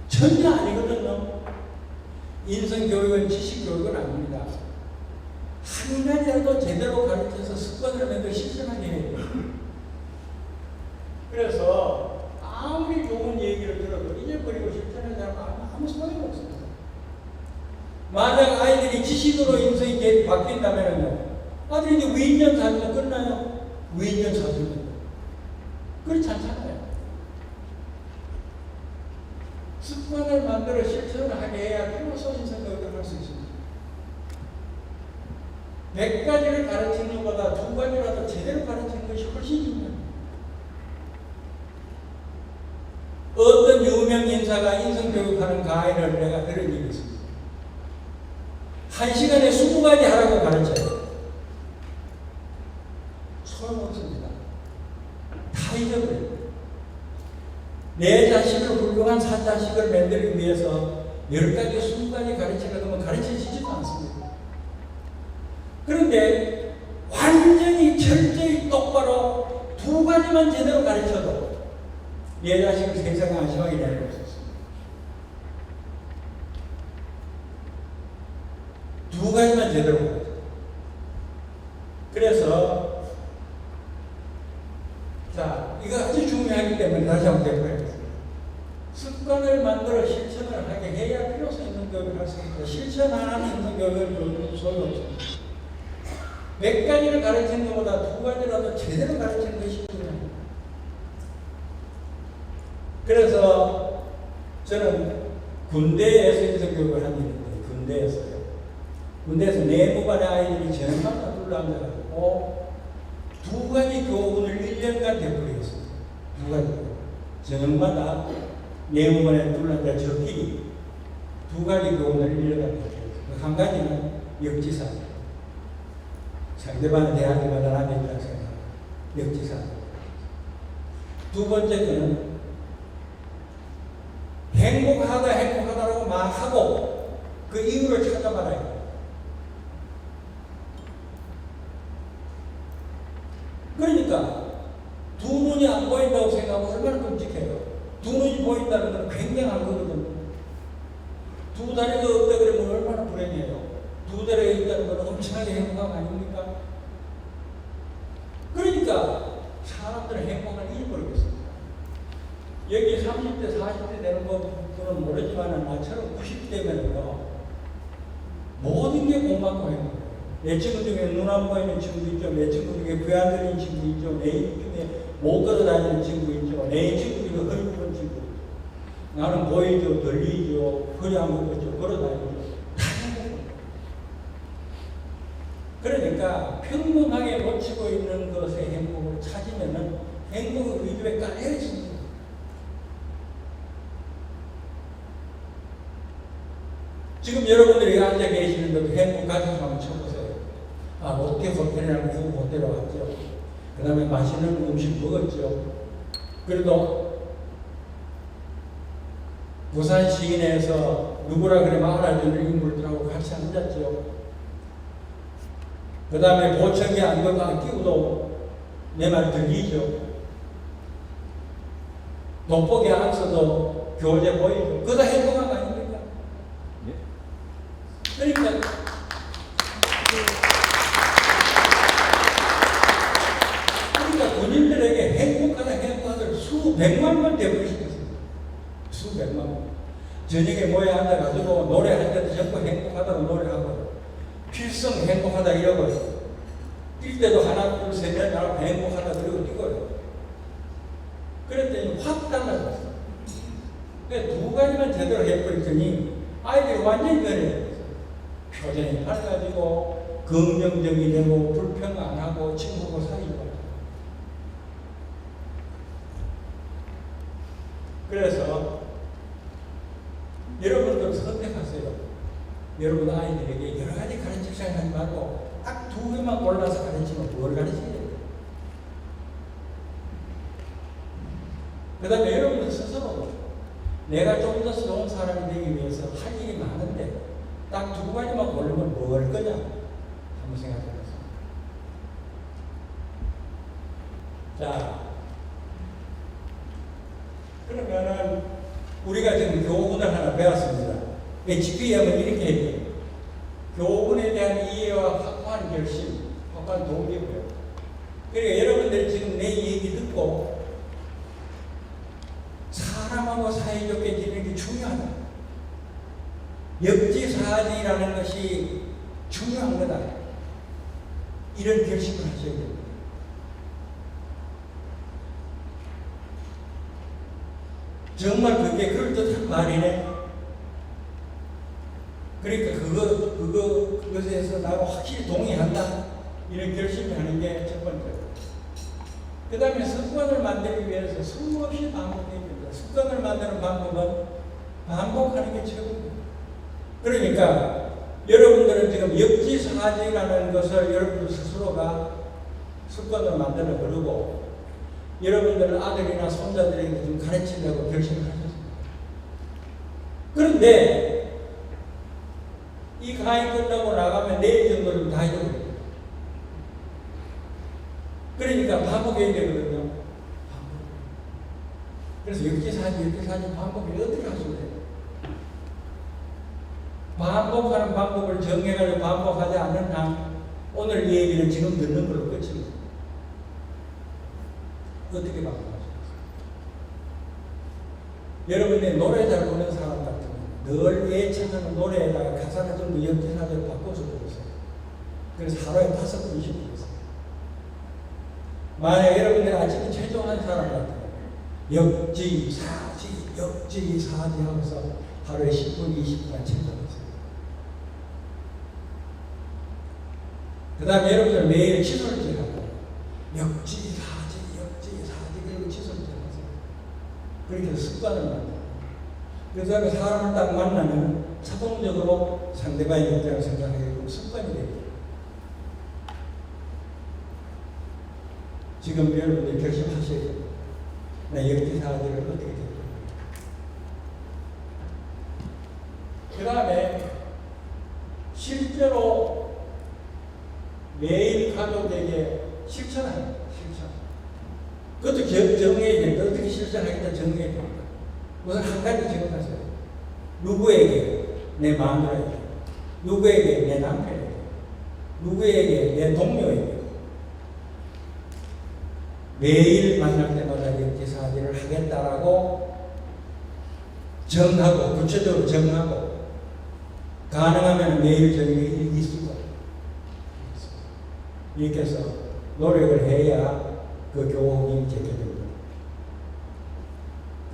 전혀 아니거든요. 인성 교육은 지식 교육은 아닙니다. 한 가지라도 제대로 가르쳐서 습관을 만들어 실천하게 해야 돼요. 그래서 아무리 좋은 얘기 얘기를 들어도 잊어버리고 실천하지 않으면 아무 소용이 없습니다. 만약 아이들이 지식으로 인생이 바뀐다면요, 아들이 이제 위인전 사주면 끝나요? 위인전 사주면 그렇지 않잖아요. 습관을 만들어 실천을 하게 해야 비로소 인생교육을 할 수 있습니다. 100가지를 가르치는 것보다 2가지라도 제대로 가르치는 것이 훨씬 중요합니다. 어떤 유명 인사가 인성교육하는 강의를 내가 들은 적이 있습니다. 1시간에 20가지 하라고 가르쳐요. 소용없습니다. 다 잊어버려요. 내 자식을 훌륭한 사자식을 만들기 위해서 10가지, 20가지 가르치려고 하면 가르쳐지지도 않습니다. 그런데 완전히 철저히 똑바로 2가지만 제대로 가르쳐도 내 자식을 세상에 안심하게 될 수 없습니다. 2가지만 제대로 가르쳐. 그래서 자, 이거 아주 중요하기 때문에 다시 한번 되풀이하겠습니다. 습관을 만들어 실천을 하게 해야 비로소 있는 교육을 할 수 있습니다. 실천 안 하는 있는 교육을 소용없습니다. 100가지를 가르치는 것보다 2가지라도 제대로 가르치는 것이 중요합니다. 그래서 저는 군대에서 인성교육을 한 일이 있는데, 군대에서 내무반의 아이들이 전마다 둘러앉아가지고 2가지 교훈을 1년간 되풀이했습니다. 2가지 전마다 내무반에 둘러앉아 적기 2가지 교훈을 1년간 되풀이했습니다. 한 가지는 역지사. 상대방의 대하기 받아 앉아있다고 생각합니다. 역지사. 2번째는 행복하다라고 말하고 그 이유를 찾아봐라. 그러니까 2눈이 안 보인다고 생각하면 얼마나 끔찍해요. 2눈이 보인다는 건 굉장한 거거든요. 2다리가 없다 그러면 얼마나 불행해요. 2다리가 있다는 건 엄청나게 행복한 거 아닙니까? 그러니까 사람들은 행복을 잃어버리겠습니다. 여기 30대, 40대 되는 분은 모르지만 나처럼 90대면요 모든 게 고맙고 행복해요. 내 친구 중에 눈 안 보이는 친구 있죠. 내 친구 중에 귀 안 들리는 친구 있죠. 내 중에 못 걸어 다니는 친구 있죠. 내 친구 중에 허리 부른 친구 있죠. 나는 보이죠, 들리죠, 허리 안 굽죠, 걸어 다니죠. 다 행복해요. 그러니까 평범하게 놓치고 있는 것의 행복을 찾으면은 행복의 의도에 깔려 있습니다. 지금 여러분들이 앉아 계시는데도 행복 가슴 한번 쳐보세요. 아, 롯데 호텔이라는 그 호텔에 왔죠. 그 다음에 맛있는 음식 먹었죠. 그래도 부산 시내에서 누구라 그래 말아주는 인물들하고 같이 앉았죠. 그 다음에 보청기 안경을 끼고도 내 말 들리죠. 돋보기 앉아서도 교재 보이죠. 그거 다 행복한 거 아닙니까? 그러니까 군인들에게 행복하다 수백만 번 대부시켰습니다. 수백만 번. 저녁에 모여 앉아가지고 노래할 때도 전부 행복하다고 노래하고 필성 행복하다 이러고 뛸 때도 하나 둘 셋 넷 나라고 행복하다 그러고 뛰고요. 그랬더니 확 달라졌어요. 그러니까 2가지만 제대로 해버렸더니 아이들이 완전히 변해요. 표정이 밝아지고 긍정적이 되고 불평 안 하고 친구고 사귀고. 그래서 여러분들 선택하세요. 여러분 아이들에게 여러 가지 가르칠 생각하지 말고 딱 2개만 골라서 가르치면 뭘 가르쳐야 돼요? 그 다음에 여러분들 스스로 내가 좀 더 좋은 사람이 되기 위해서 할 일이 많은데 딱 2가지만 고르면 뭐 할 거냐? 한번 생각해 보세요. 자, 그러면은 우리가 지금 교훈을 하나 배웠습니다. HPM은 이렇게 해요. 교훈에 대한 이해와 확고한 결심, 확고한 동기고요. 그러니까 여러분들이 지금 내 얘기 듣고 사람하고 사회 역지사지라는 것이 중요한 거다. 이런 결심을 하셔야 됩니다. 정말 그게 그럴듯한 말이네. 그러니까 그것에서 나하고 확실히 동의한다. 이런 결심을 하는 게 첫 번째로. 그 다음에 습관을 만들기 위해서 숨없이 반복해야 됩니다. 습관을 만드는 방법은 반복하는 게 최고입니다. 그러니까 여러분들은 지금 역지사지라는 것을 여러분들 스스로가 습관으로 만들어 버리고 여러분들 아들이나 손자들에게 좀 가르치려고 결심을 하셨습니다. 그런데 이 강의 끝나고 나가면 내일 정도는 다 잊어버립니다. 그러니까 반복해야 되거든요. 그래서 역지사지 반복을 어떻게 하시면 돼요? 반복하는 방법을 정해가지고 반복하지 않는 한 오늘 이 얘기는 지금 듣는 걸로 끝입니다. 어떻게 반복하십니까? 여러분이 노래 잘 부르는 사람 같으면 늘 예측하는 노래에다가 가사를 좀 역지사지로 바꿔서 부르세요. 그래서 하루에 5번씩 부르세요. 만약 여러분들이 아침에 최종한 사람 같으면 역지사지 하면서 하루에 10분, 20분간 최종하세요. 그 다음에 여러분들 매일 칫솔질하고 역지사지 그리고 칫솔질하세요. 그렇게 해서 습관을 만들어요. 그 다음에 사람을 딱 만나면 자동적으로 상대방의 입장을 생각하게끔 습관이 됩니다. 지금 여러분들 결심하셔야 됩니다. 나 역지사지를 어떻게 될까? 그 다음에 실제로 매일 가족에게 실천하는 실천. 그것도 정해야 됩니다. 어떻게 실천하겠다 정해야 됩니다. 우선 한 가지 정하세요. 누구에게? 내 마누라에게. 누구에게? 내 남편에게. 누구에게? 내 동료에게. 매일 만날 때마다 역지사지를 하겠다라고 정하고 구체적으로 정하고 가능하면 매일 저녁에 일기수고 이렇게 해서 노력을 해야 그 교훈이 제껴집니다.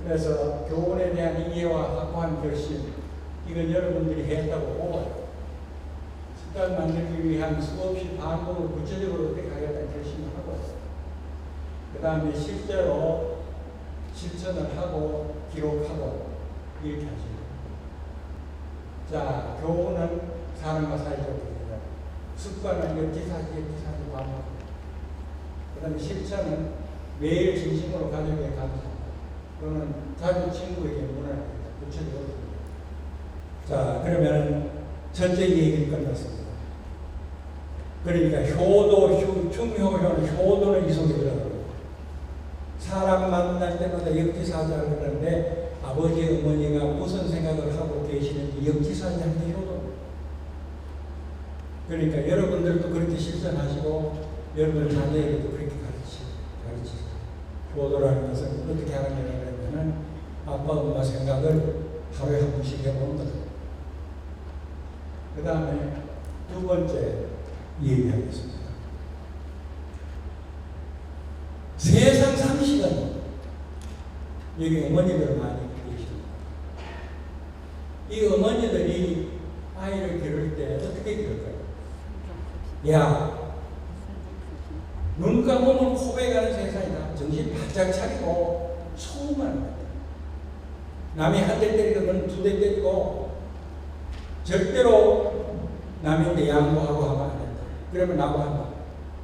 그래서 교훈에 대한 이해와 확고한 결심 이건 여러분들이 했다고 보아요. 습관 만들기 위한 수없이 반복을 구체적으로 어떻게 하겠다는 결심을 하고 그 다음에 실제로 실천을 하고 기록하고 이렇게 하십니다. 자, 교훈은 사람과 사이적입니다. 습관은 역지사지 반복. 그 다음에 실천은 매일 진심으로 가족에게 감사합니다. 또는 가족 친구에게 문화합니다. 구체적으로. 자, 그러면 첫째 얘기를 끝났습니다. 그러니까 효도, 중효는 효도는 이 속에 들어가고 사람 만날 때마다 역지사지를 그러는데 아버지, 어머니가 무슨 생각을 하고 계시는지 역지사지하는 게 효도입니다. 그러니까 여러분들도 그렇게 실천하시고 여러분 자녀에게도 그렇게 가르치세요. 효도라는 것은 어떻게 하느냐 그러면은 아빠, 엄마 생각을 하루에 한 번씩 해보는 거죠. 그 다음에 두 번째 얘기하겠습니다. 세상 상식은 여기 어머니들 많이 계십니다. 이 어머니들이 아이를 기를 때 어떻게 기를까요? 야, 눈 감으면 코베가는 세상이다. 정신 바짝 차리고 소음을 합니다. 남이 한 대 때리고 너는 2대 때리고 절대로 남인데 양보하고 하면 안 된다. 그러면 나고 한다.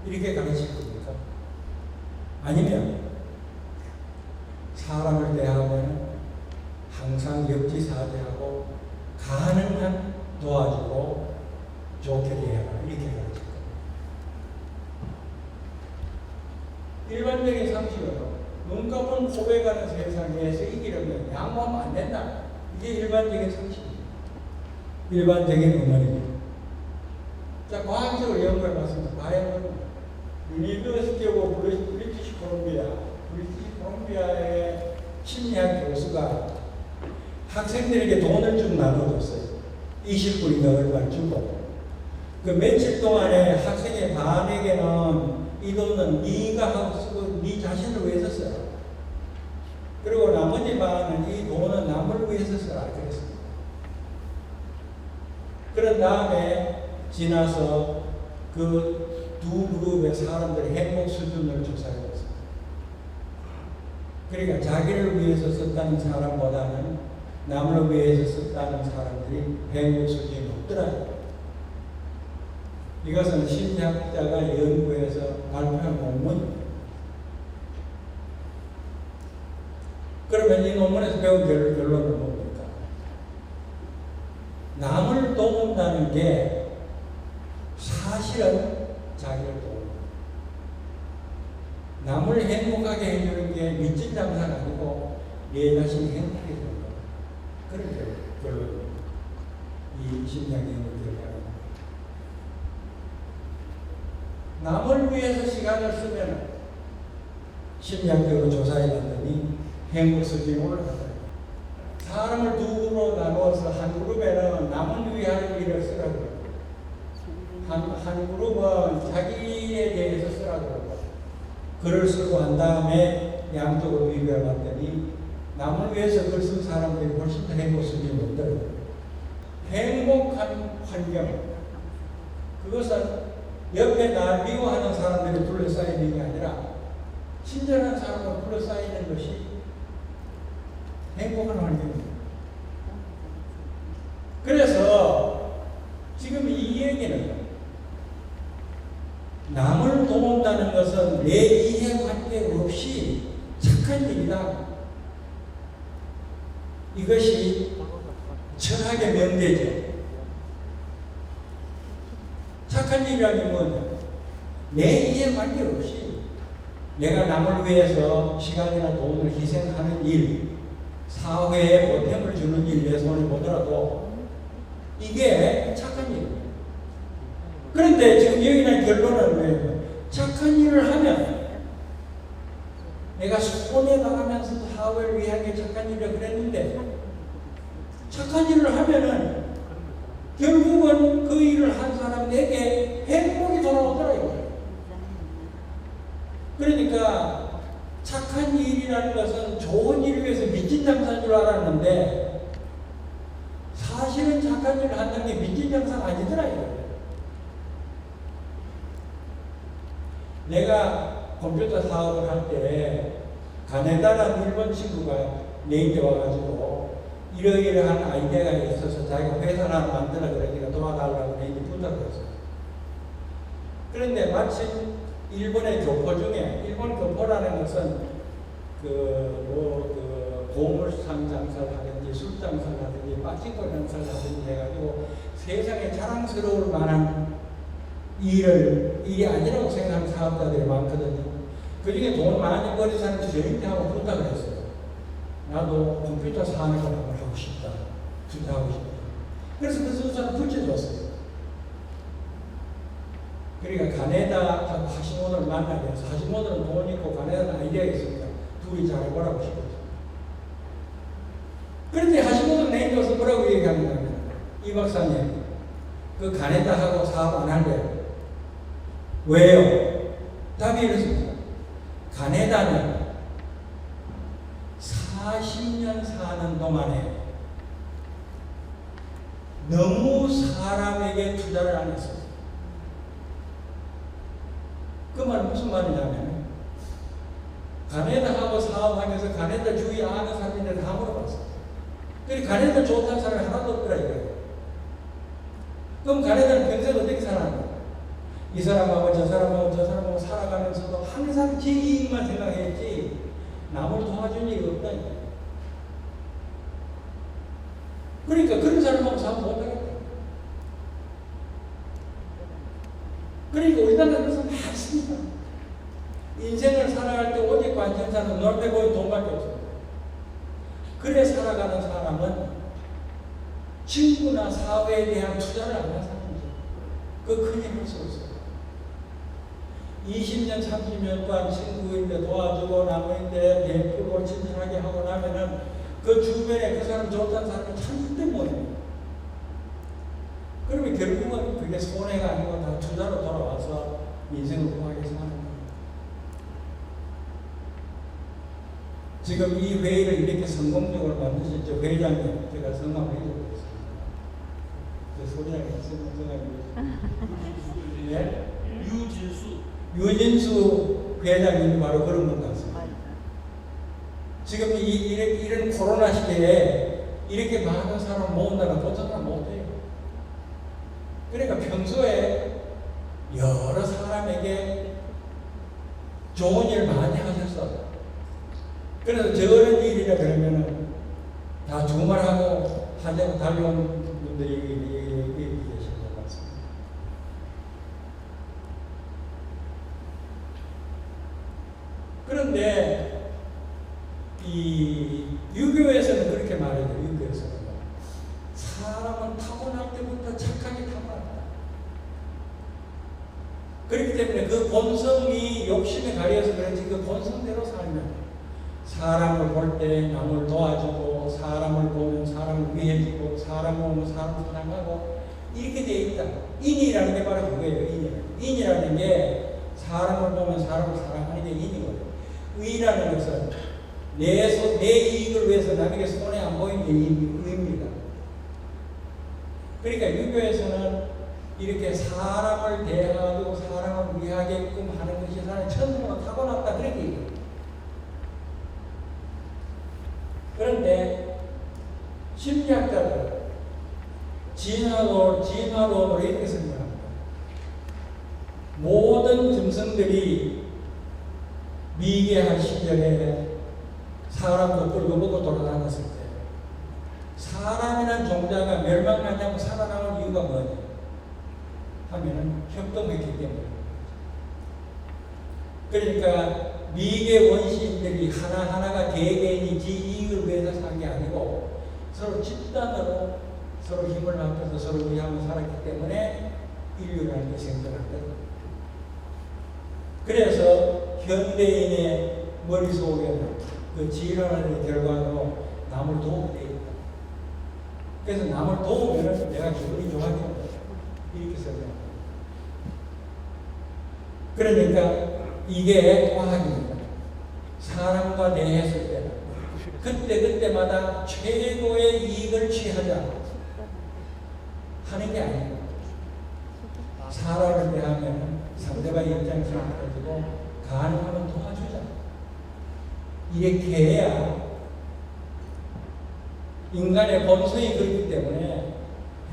이렇게 가르칠 겁니까? 아니면 사람을 대하면 항상 역지사지하고 가능한 도와주고 좋게 대하라. 이렇게 가르칠 겁니다. 일반적인 상식으로 눈 감은 고백하는 세상에서 이기려면 양보하면 안 된다. 이게 일반적인 상식입니다. 일반적인 어머니입니다. 자, 과학적으로 연구해 봤습니다. 과연 유니버시티 오브 브리티시 콜ум비아의 심리학 교수가 학생들에게 돈을 좀 나눠줬어요. 20불인가 얼마를 주고 그 며칠 동안에 학생의 반에게는 이 돈은 네가 하고 쓰고 네 자신을 위해서 써라. 그리고 나머지 반은 이 돈은 남을 위해서 써라 그랬습니다. 그런 다음에 지나서 그 두 그룹의 사람들의 행복 수준을 조사해봤습니다. 그러니까 자기를 위해서 썼다는 사람보다는 남을 위해서 썼다는 사람들이 행복 수준이 높더라고요. 이것은 심리학자가 연구해서 발표한 논문입니다. 그러면 이 논문에서 배운 결론은 뭡니까? 남을 도운다는 게 사실은 자기를 도운다. 남을 행복하게 해주는 게 미친 장사가 아니고 내 자신이 행복해지는 거다. 그런 결론입니다. 이 심리학 연구를 하는 남을 위해서 시간을 쓰면 심리학적으로 조사해봤더니 행복 수준이 올라가다. 사람을 두 그룹으로 나누어서 한 그룹에는 남을 위한 일을 쓰라고 한 그룹은 자기에 대해서 쓰라고 그러고 글을 쓰고 한 다음에 양쪽을 비교해 봤더니 남을 위해서 글 쓴 사람들이 훨씬 더 행복 수준이 높더라고요. 행복한 환경 그것은 옆에 날 미워하는 사람들이 둘러싸이는 게 아니라 친절한 사람과 둘러싸이는 것이 행복한 환경입니다. 그래서 지금 이 얘기는 남을 도운다는 것은 내 이해관계 없이 착한 일이다. 이것이 철학의 명제죠. 착한 일이라는 게 뭐냐? 내 이해관계 없이 내가 남을 위해서 시간이나 돈을 희생하는 일, 사회에 보탬을 주는 일 내 손에 보더라도 이게 착한 일입니다. 그런데 지금 여기 난 결론은 뭐예요? 착한 일을 하면 내가 손해 나가면서도 사회를 위한 게 착한 일이라고 그랬는데 착한 일을 하면은 결국은 그 일을 한 사람에게 행복이 돌아오더라 이거예요. 그러니까 착한 일이라는 것은 좋은 일을 위해서 미친 장사인 줄 알았는데 사실은 착한 일을 한다는 게 미친 장사가 아니더라 이거예요. 내가 컴퓨터 사업을 할 때 가네다라는 일본 친구가 내한테 와가지고 이러이러한 아이디어가 있어서 자기가 회사를 하나 만들어 그러니까 도와달라고 내한테 부탁을 했어요. 그런데 마침 일본의 교포 중에 일본 교포라는 것은 보물상 장사를 하든지 술 장사를 하든지 빠친코 장사를 하든지 해가지고 세상에 자랑스러울 만한 일이 아니라고 생각하는 사업자들이 많거든요. 그 중에 돈 많이 버는 사람이 저희한테하고 부탁을 했어요. 나도 컴퓨터 사는 걸 한번 하고 싶다. 투자하고 싶다. 그래서 그 순서는 붙여줬어요. 그러니까 가네다하고 하시모토를 만나게 해서 하시모토는 돈 있고 가네다는 아이디어가 있습니다. 둘이 잘해보라고 싶었어요. 그런데 하시모토는 내일 와서 뭐라고 얘기하냐면 이 박사님 그 가네다하고 사업 안 할래요. 왜요? 답이 이렇습니다. 가네다는 40년 사는 동안에 너무 사람에게 투자를 안 했어요. 그 말은 무슨 말이냐면 가네다하고 사업하면서 가네다 주위에 아는 사람들한테 다 물어봤어요. 그리고 가네다 좋다는 사람이 하나도 없더라 이거예요. 그럼 가네다는 평생 어떻게 살았나? 이 사람하고 저 사람하고 저 사람하고 살아가면서도 항상 제 이익만 생각했지 남을 도와준 일이 없다. 그러니까 그런 사람하고 사업 못하겠다. 그러니까 우리나라에 그래서 많습니다. 인생을 살아갈 때 오직 관심사는 눈앞에 보이는 돈밖에 없어요. 그래 살아가는 사람은 친구나 사회에 대한 투자를 안 하는 사람이죠. 그 큰 힘을 수 있어요. 20년, 30년 동안 친구인데 도와주고 남인데 베풀고 친절하게 하고 나면은 그 주변에 그 사람 좋다는 사람을 찾을 때 뭐예요? 그러면 결국은 그게 손해가 아니고 다 투자로 돌아와서 민생을 구하게 해서 하는 거예요. 지금 이 회의를 이렇게 성공적으로 만드신 저 회장님, 제가 성함을 잊어버렸습니다. 저 소리가 있으면 예? 유진수 회장님이 바로 그런 분 같습니다. 지금 이런 코로나 시대에 이렇게 많은 사람을 모은다는 보통은 못해요. 그러니까 평소에 여러 사람에게 좋은 일 많이 하셨어요. 그래서 저런 일이라 그러면은 다 주말하고 하자고 달려온 분들이 계신 것 같습니다. 그런데 이 유교에서는 그렇게 말해요. 유교에서는 사람은 타고날 때부터 착하게 타고났다. 그렇기 때문에 그 본성이 욕심에 가려서 그런지 그 본성대로 살면 사람을 볼 때 남을 도와주고 사람을 보면 사람을 위해주고 사람을 보면 사람을 사랑하고 이렇게 돼 있다. 인이라는 게 바로 그거예요. 인이라는 게 사람을 보면 사람을 사랑하는 게 인이거든요. 의라는 것은 내 이익을 위해서 남에게 손해 안 보이는 게 의입니다. 그러니까 유교에서는 이렇게 사람을 대하고 사람을 위하게끔 하는 것이 사람의 천성으로 타고났다 그렇게 얘기해요. 그런데 심리학자들 진화론으로 이렇게 설명합니다. 모든 짐승들이 미개한 시절에 사람 거꾸로 먹고 돌아다녔을 때 사람이란 종자가 멸망하지 않고 살아남은 이유가 뭐냐 하면은 협동했기 때문에. 그러니까 미개 원시인들이 하나하나가 개개인이 지 이익을 위해서 산 게 아니고 서로 집단으로 서로 힘을 합해서 서로 위하며 살았기 때문에 인류라는 게 생겨났거든요. 그래서 현대인의 머릿속에는 그 진화의 결과로 남을 도우게 돼 있다. 그래서 남을 도우면 내가 기분이 좋아지는 거야. 이렇게 설명합니다. 그러니까 이게 과학입니다. 사람과 대했을 때는 그때마다 최고의 이익을 취하자 하는 게 아니에요. 사람을 대하면 상대방의 입장에서 가지고 가능하면 도와주자. 이렇게 해야 인간의 본성이 그렇기 때문에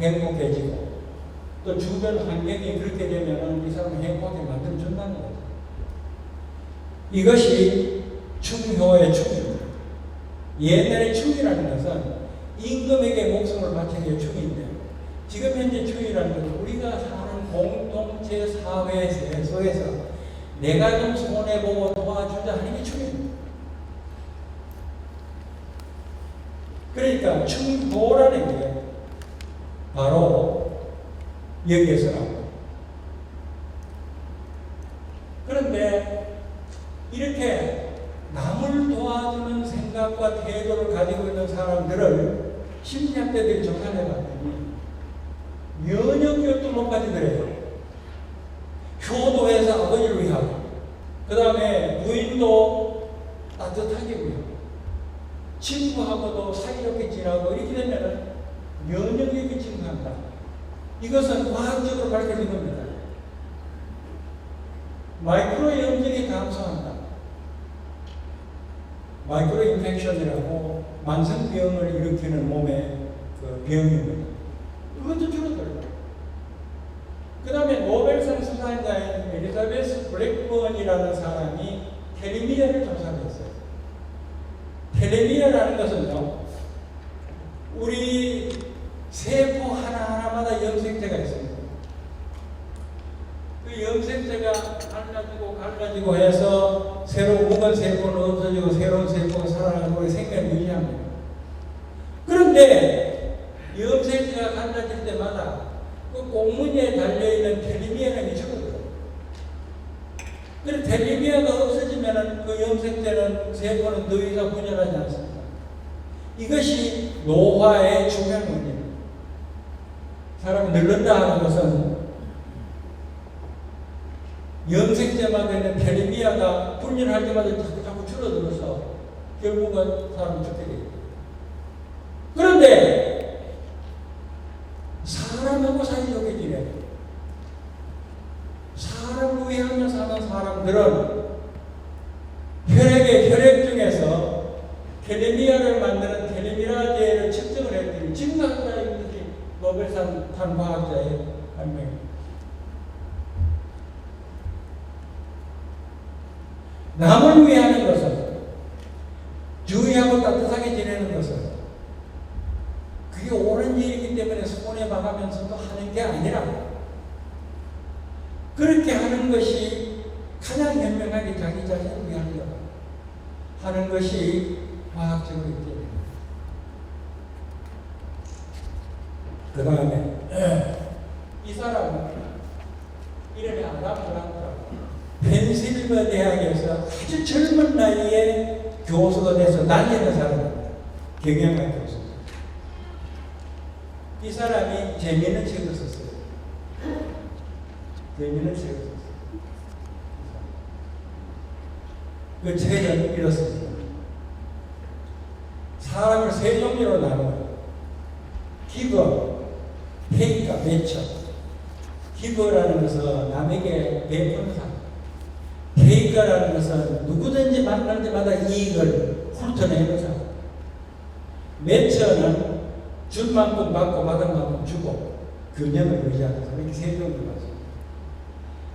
행복해지고 또 주변 환경이 그렇게 되면 이 사람을 행복하게 만들어준다는 거죠. 이것이 충효의 충입니다. 옛날에 충이라는 것은 임금에게 목숨을 바치는 게 충인데 지금 현재 충이라는 것은 우리가 사는 공동체 사회 속에서 내가 좀 손해보고 도와주자 하는 게 충입니다. 그러니까 충효라는 게 바로 여기에서 나옵니다. 그런데 이렇게 남을 도와주는 생각과 태도를 가지고 있는 사람들을 심리학자들이 조사를 해봤더니 면역력도 높아지더래요. 효도해서 아버지를 위하고 그 다음에 부인도 따뜻하게 위하고 친구하고도 사이좋게 지나고 이렇게 되면 면역력이 증가한다. 이것은 과학적으로 밝혀진 겁니다. 마이크로 염증이 감소한다. 마이크로 인펙션이라고 만성병을 일으키는 몸의 그 병입니다. 그것도 줄어들어요. 그 다음에 노벨상 수상자인 엘리자베스 블랙번이라는 사람이 텔레미아를 조사했어요. 텔레미아라는 것은요, 우리 세포 하나하나마다 염색체가 있습니다. 그 염색체가 갈라지고 해서 새로 묵은 세포는 없어지고 새로운 세포가 살아나고 생명을 유지합니다. 그런데 염색체가 갈라질 때마다 그 꽁무니에 달려있는 텔레미아는 죽어요. 그런데 텔레미아가 없어지면 그 염색체는 세포는 더 이상 분열하지 않습니다. 이것이 노화의 중요한 문제입니다. 사람이 늙는다 하는 것은 염색제마다 있는 텔레미아가 훈련할 때마다 자꾸 줄어들어서 결국은 사람이 죽게 돼요. 그런데 사람하고 사이좋게 지내 사람을 위하며 사는 사람들은 혈액 중에서 텔레미아를 만드는 텔레미라제를 측정을 했더니 지금까지 노벨상 탄 과학자의 한 명입니다. 남을 위하는 것은 주의하고 따뜻하게 지내는 것은 그게 옳은 일이기 때문에 손해 봐가면서도 하는 게 아니라 그렇게 하는 것이 가장 현명하게 자기 자신을 위하는 것 하는 것이 과학적으로 있기 때문에 그 다음에 이 사람은 이름이 아담 펜실베니아 대학에서 아주 젊은 나이에 교수가 돼서 날리는 사람입니다. 경영학 교수. 이 사람이 재미있는 책을 썼어요. 재미있는 책을 썼어요. 그 책은 이렇습니다. 사람을 세 종류로 나눠요. 기버, 페이커, 매처. 기버라는 것은 남에게 베푸는 사람. 페이커라는 것은 누구든지 만날 때마다 이익을 훑어내는 사람. 매처는 준 만큼 받고 받은 만큼 주고 균형을 유지하는 사람. 이렇게 세 종류가 있습니다.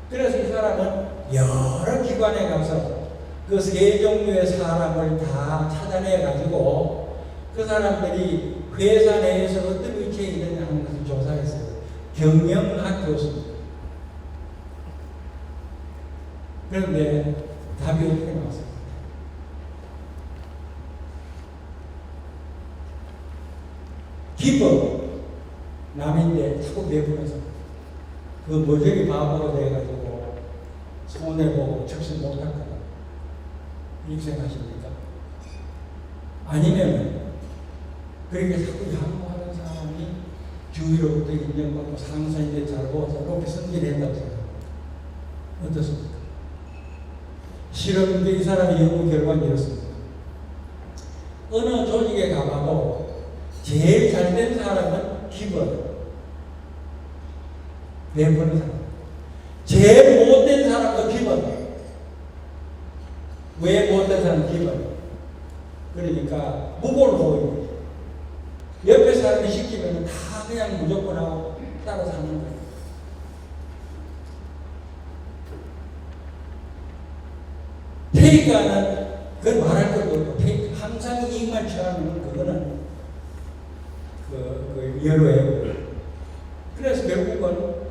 그래서 이 사람은 여러 기관에 가서 그 세 종류의 사람을 다 찾아내 가지고 그 사람들이 회사 내에서 어떤 위치에 있느냐 하는 것을 조사했어요. 경영학 교수입니다. 그런데 답이 어떻게 나왔습니까? 기버 남인데 자꾸 내보내서 그 머저리 바보가 돼가지고 손해보고 적신 못할 거다. 이렇게 생각하십니까? 아니면 그렇게 자꾸 양보하는 사람이 주위로부터 인정받고 상사인데 잘 보아서 높이 승진한다고 생각합니다. 어떻습니까? 실험인데 이 사람의 연구 결과는 이렇습니다. 어느 조직에 가봐도 제일 잘된 사람은 기버, 내보는 사람. 제일 못된 사람도 기버. 왜 못된 사람은 기버? 그러니까 무골호의 옆에 사람이 시키면 다 그냥 무조건 하고 따라 사는 거예요. 페이커는 그건 말할 것도 없고 페이커 항상 이익만 취하는 그거는 그 여로예요. 그래서 결국은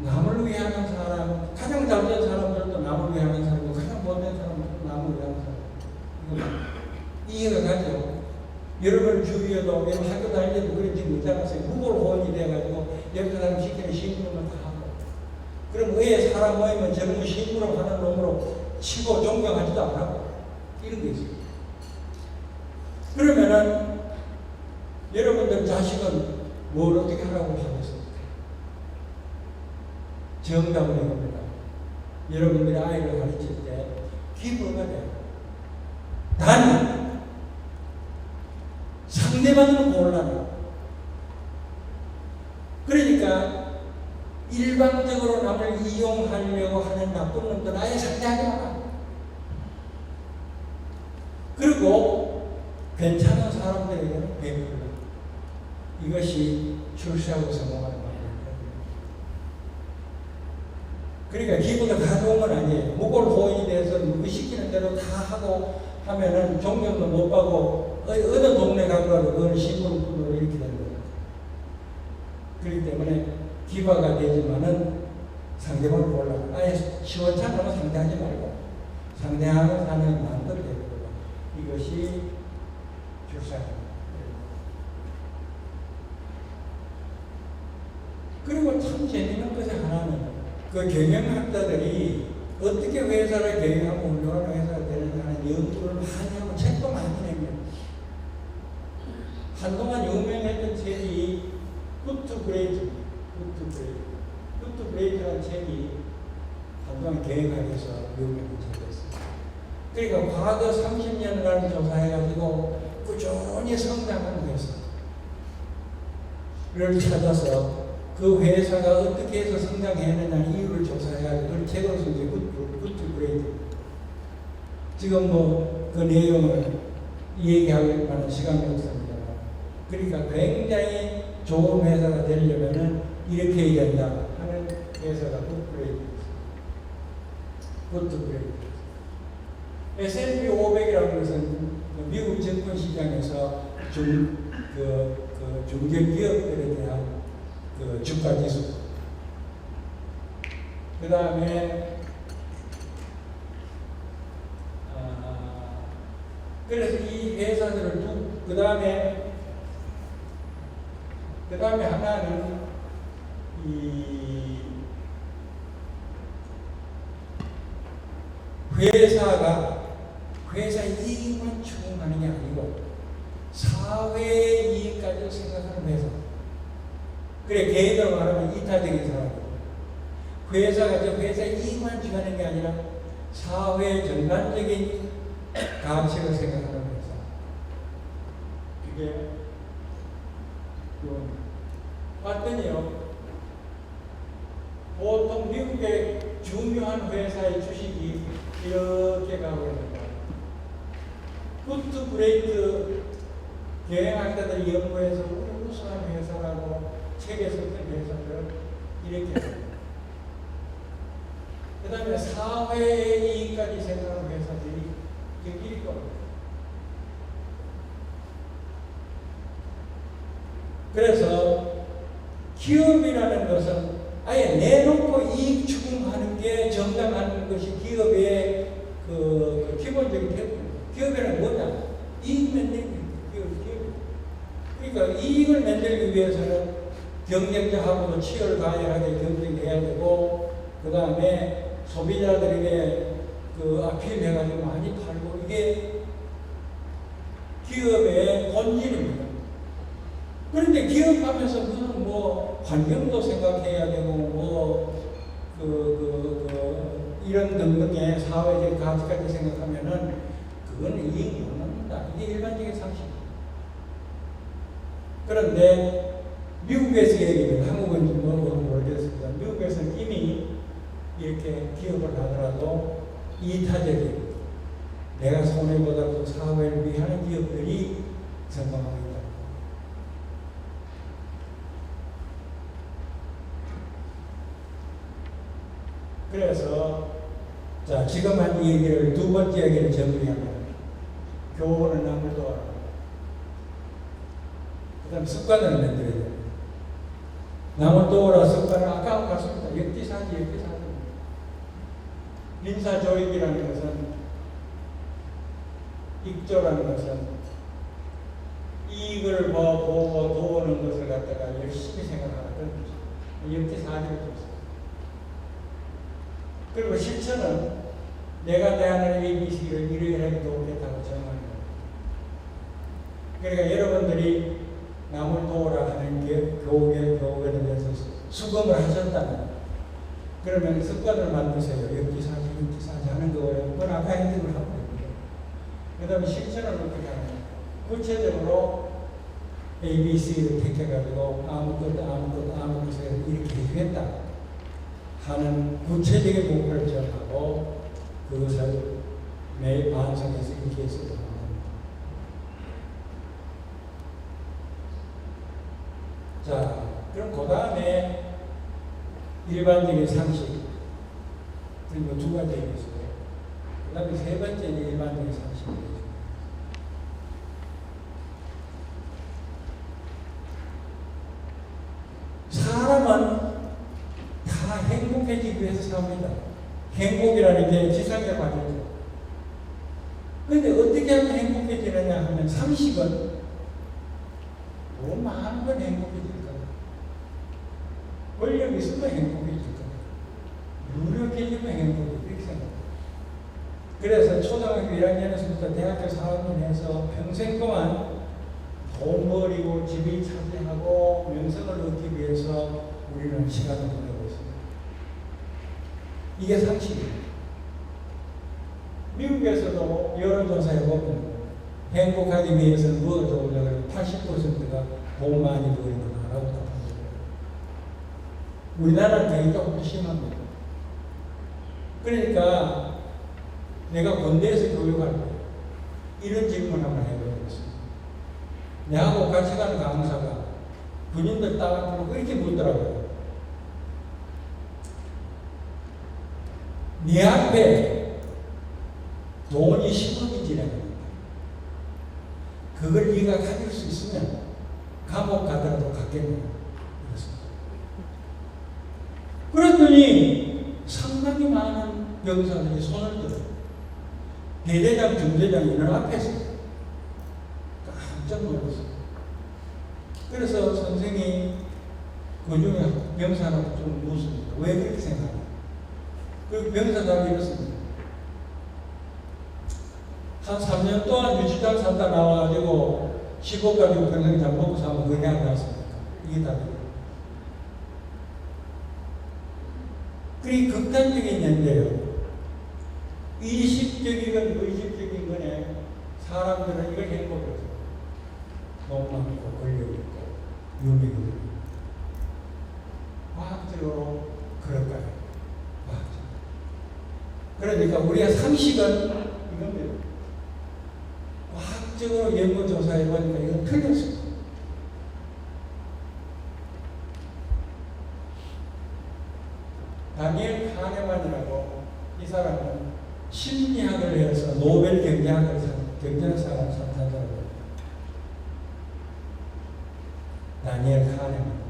남을 위하는 사람, 가장 잘된 사람들도 남을 위하는 사람이고 가장 못된 사람들도 남을 위하는 사람. 이해가 가죠. 여러분 주위에도 여러분 학교 다닐 때도 그런지 못하겠어요. 무골호원이 돼가지고 옆에 사람 시키는 신부름을 다 하고. 그럼 왜 사람 모이면 젊은 신부름 하는 놈으로 치고 존경하지도 않고 이런 게 있어요. 그러면은 여러분들 자식은 뭘 어떻게 하라고 하겠습니까? 정답은 이겁니다. 여러분들이 아이를 가르칠 때 기부가 돼요. 단 상대방은 곤란해요. 그러니까 일방적으로 남을 이용하려고 하는 나쁜 놈들은 아예 상대하지 마라. 그리고 괜찮은 사람들에게는 베풀라. 이것이 출세하고 성공하는 말입니다. 그러니까 기부가 다 좋은 건 아니에요. 무골호인이 돼서 누구 시키는 대로 다 하고 하면은 존경도 못 받고 어느 동네 가더라도 그건 신분으로 이렇게 되는 거예요. 그렇기 때문에 기부가 되지만은 상대방을 몰라. 아예 시원찮으면 상대하지 말고 상대하는 사람을 만들어야 되고 이것이 출세입니다. 그리고 참 재밌는 것이 하나는 그 경영학자들이 어떻게 회사를 경영하고 운영하는 회사가 되느냐 하는 연구를 많이 하고 책도 많이 냅니다. 한동안 유명했던 책이 굿 투 그레이트 굿 브레이크라는 책이 한동안 계획하면서 미국에 문제됐어요. 그러니까 과거 30년간 조사해가지고 꾸준히 성장하는 회사를 찾아서 그 회사가 어떻게 해서 성장했느냐 이유를 조사해가지고 그걸 책으로 쓴 게 굿 브레이크. 지금 뭐 그 내용을 얘기할 만한 시간이 없습니다. 그러니까 굉장히 좋은 회사가 되려면은 이렇게 해야 된다 하는 회사가 굿 브레이크. S&P 500이라는 것은 미국 증권 시장에서 중견 기업들에 대한 그 주가 지수. 그 다음에 그래서 이 회사들을 그 다음에 하나는 이 회사 이익만 추구하는 게 아니고 사회 이익까지 생각하는 회사. 그래 개인으로 말하면 이타적인 사람이고 회사가 저 회사 이익만 추구하는 게 아니라 사회 전반적인 가치를 생각하는 회사. 그게 봤더니요. 보통 미국의 중요한 회사의 주식이 이렇게 가고 있는 거예요. 굿 브레이크 경영학자들이 연구해서 우리 우수한 회사라고 책에 썼던 회사들은 이렇게 그 다음에 사회의 이익까지 생각하는 회사들이 여기일 겁니다. 그래서 기업이라는 것은 아예 내놓고 이익 추궁하는 게 정당한 것이 기업의 그 기본적인 태도입니다. 기업에는 뭐냐? 이익 만들기. 그러니까 이익을 만들기 위해서는 경쟁자하고도 치열가열하게 경쟁해야 되고 그 다음에 소비자들에게 그 아필해가지고 많이 팔고 이게 기업의 본질입니다. 그런데 기업하면서 무슨 뭐 환경도 생각해야 되고 이런 등등의 사회적 가치까지 생각하면은 그건 이익이 못 남는다. 이게 일반적인 상식입니다. 그런데 미국에서 얘기는 한국은 모르겠습니다. 미국에서는 이미 이렇게 기업을 하더라도 이타적인 내가 손해보다도 사회를 위하는 기업들이 성공하고 있다. 그래서 자 지금 한 이 얘기를 두 번째 얘기를 정리하면 교훈을 남을도 알아. 그 다음 습관을 만들어야 돼요. 남을 도우라 습관은 아까 같습니다. 역지사지. 민사조익이라는 것은 익조라는 것은 이익을 보고 도우는 것을 갖다가 열심히 생각하는 그런 거죠. 역지사지를 줬어요. 그리고 실천은 내가 대하는 ABC를 이러이러하게 도우겠다고 정하는 거예요. 그러니까 여러분들이 남을 도우라 하는 게 교육에 대해서 수긍을 하셨다면 그러면 습관을 만드세요. 역지사지 하는 거예요. 그건 아까 했던 걸 하고 있는 거예요. 그 다음에 실천을 어떻게 하느냐. 구체적으로 ABC를 택해가지고 아무것도 이렇게 해주겠다 하는 구체적인 목표를 정하고 그것을 매일 반성해서 이렇게 해서 합니다. 자, 그럼 그 다음에 일반적인 상식 그리고 두 가지 얘기했어요. 그 다음에 세 번째는 일반적인 상식이에요. 사람은 다 행복해지기 위해서 삽니다. 행복이라는 게 지상의 과정이죠. 그런데 어떻게 하면 행복해지느냐 하면 상식은 돈 많은 건 행복해질 거다. 권력 있으면 행복해질 거다. 유력해지면 행복해질 이렇게 생각합니다. 그래서 초등학교 1학년에서부터 대학교 4학년 해서 평생 동안 돈 벌이고 집을 차지하고 명성을 얻기 위해서 우리는 시간을 보내고 있습니다. 이게 상식이에요. 미국에서도 여론조사에 보면 행복하기 위해서는 무엇을 좋으냐고 80%가 돈 많이 버는 거라고 답합니다. 우리나라는 되게 조금 심합니다. 그러니까 내가 군대에서 교육할 때 이런 질문 한번 해보겠습니다. 내하고 같이 가는 강사가 군인들 딱 앞으로 이렇게 묻더라고요. 네 앞에 돈이 10억이지라는 그걸 네가 가질 수 있으면 감옥 가더라도 갔겠냐 그렇습니다. 그랬더니 상당히 많은 병사들이 손을 들어요. 대대장, 중대장 이런 앞에서 깜짝 놀랐어요. 그래서 선생이 그 중에 병사라고 좀 묻습니다. 왜 그렇게 생각하냐? 그 병사들이 이렇습니다. 한 3년 동안 유치장 살다 나와가지고 10억 가지고 평생 잘 먹고 사면 그게 안 나왔습니까? 이게 답이에요. 그리 극단적인 예인데요. 이식적이건 의식적인 거네. 사람들은 이걸 행복해서 돈 많고 권력 있고 유명이 있고 과학적으로 그럴까요? 과학적으로. 그러니까 우리가 상식은 이겁니다. 과학적으로 연구조사해 보니까 이건 틀렸습니다. 다니엘 카네만이라고 이 사람은 심리학을 해서 노벨 경제학상을 탄 사람이에요. 다니엘 카네만.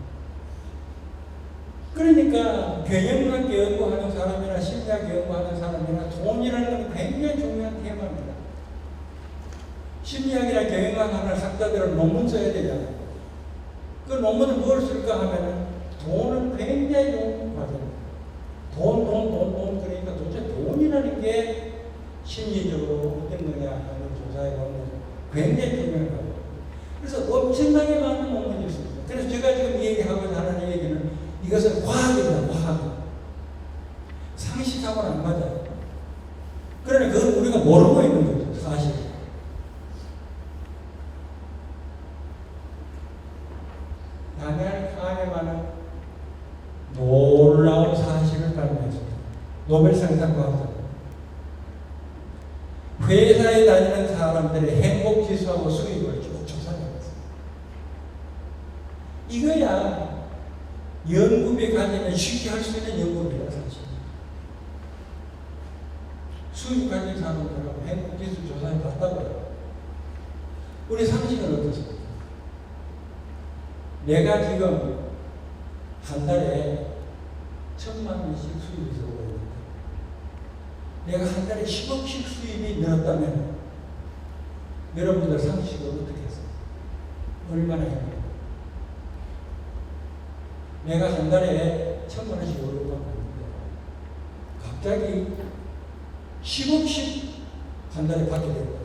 그러니까 경영학 연구하는 사람이나 심리학 연구하는 사람이나 돈이라는 건 굉장히 중요한 테마입니다. 심리학이나 경영학 하는 학자들은 논문 써야 되잖아요. 그 논문을 뭘 쓸까 하면은 돈은 굉장히 좋은 과정입니다. 돈. 그러니까 도대체 돈이라는 게 심리적으로 어떤 거냐 하는 조사해 보면 굉장히 중요한 거예요. 그래서 엄청나게 많은 논문이 있습니다. 그래서 제가 지금 얘기하고자 하는 얘기는 이것은 과학입니다. 과학. 상식하고는 안 맞아요. 그러나 그건 우리가 모르고 있는 거죠. 사실. 다니엘 카네만은 놀라운 사실을 발견했습니다. 노벨상 탄 과학자. 회사에 다니는 사람들의 행복 지수하고 수입을 쭉 조사해봤어요. 이거야 연구비 가지면 쉽게 할 수 있는 연구비라 사실. 수입 가진 사람들하고 행복 지수 조사해 봤다고요. 우리 상식은 어떻습니까? 내가 지금 한 달에 1,000만 원씩 수입이 들어오고 있는데 내가 한 달에 10억씩 수입이 늘었다면 여러분들 상식을 어떻게 했어요? 얼마나 행복해요? 내가 한 달에 1,000만 원씩 월급 받고 있는데 갑자기 10억씩 한 달에 받게 되는 거예요.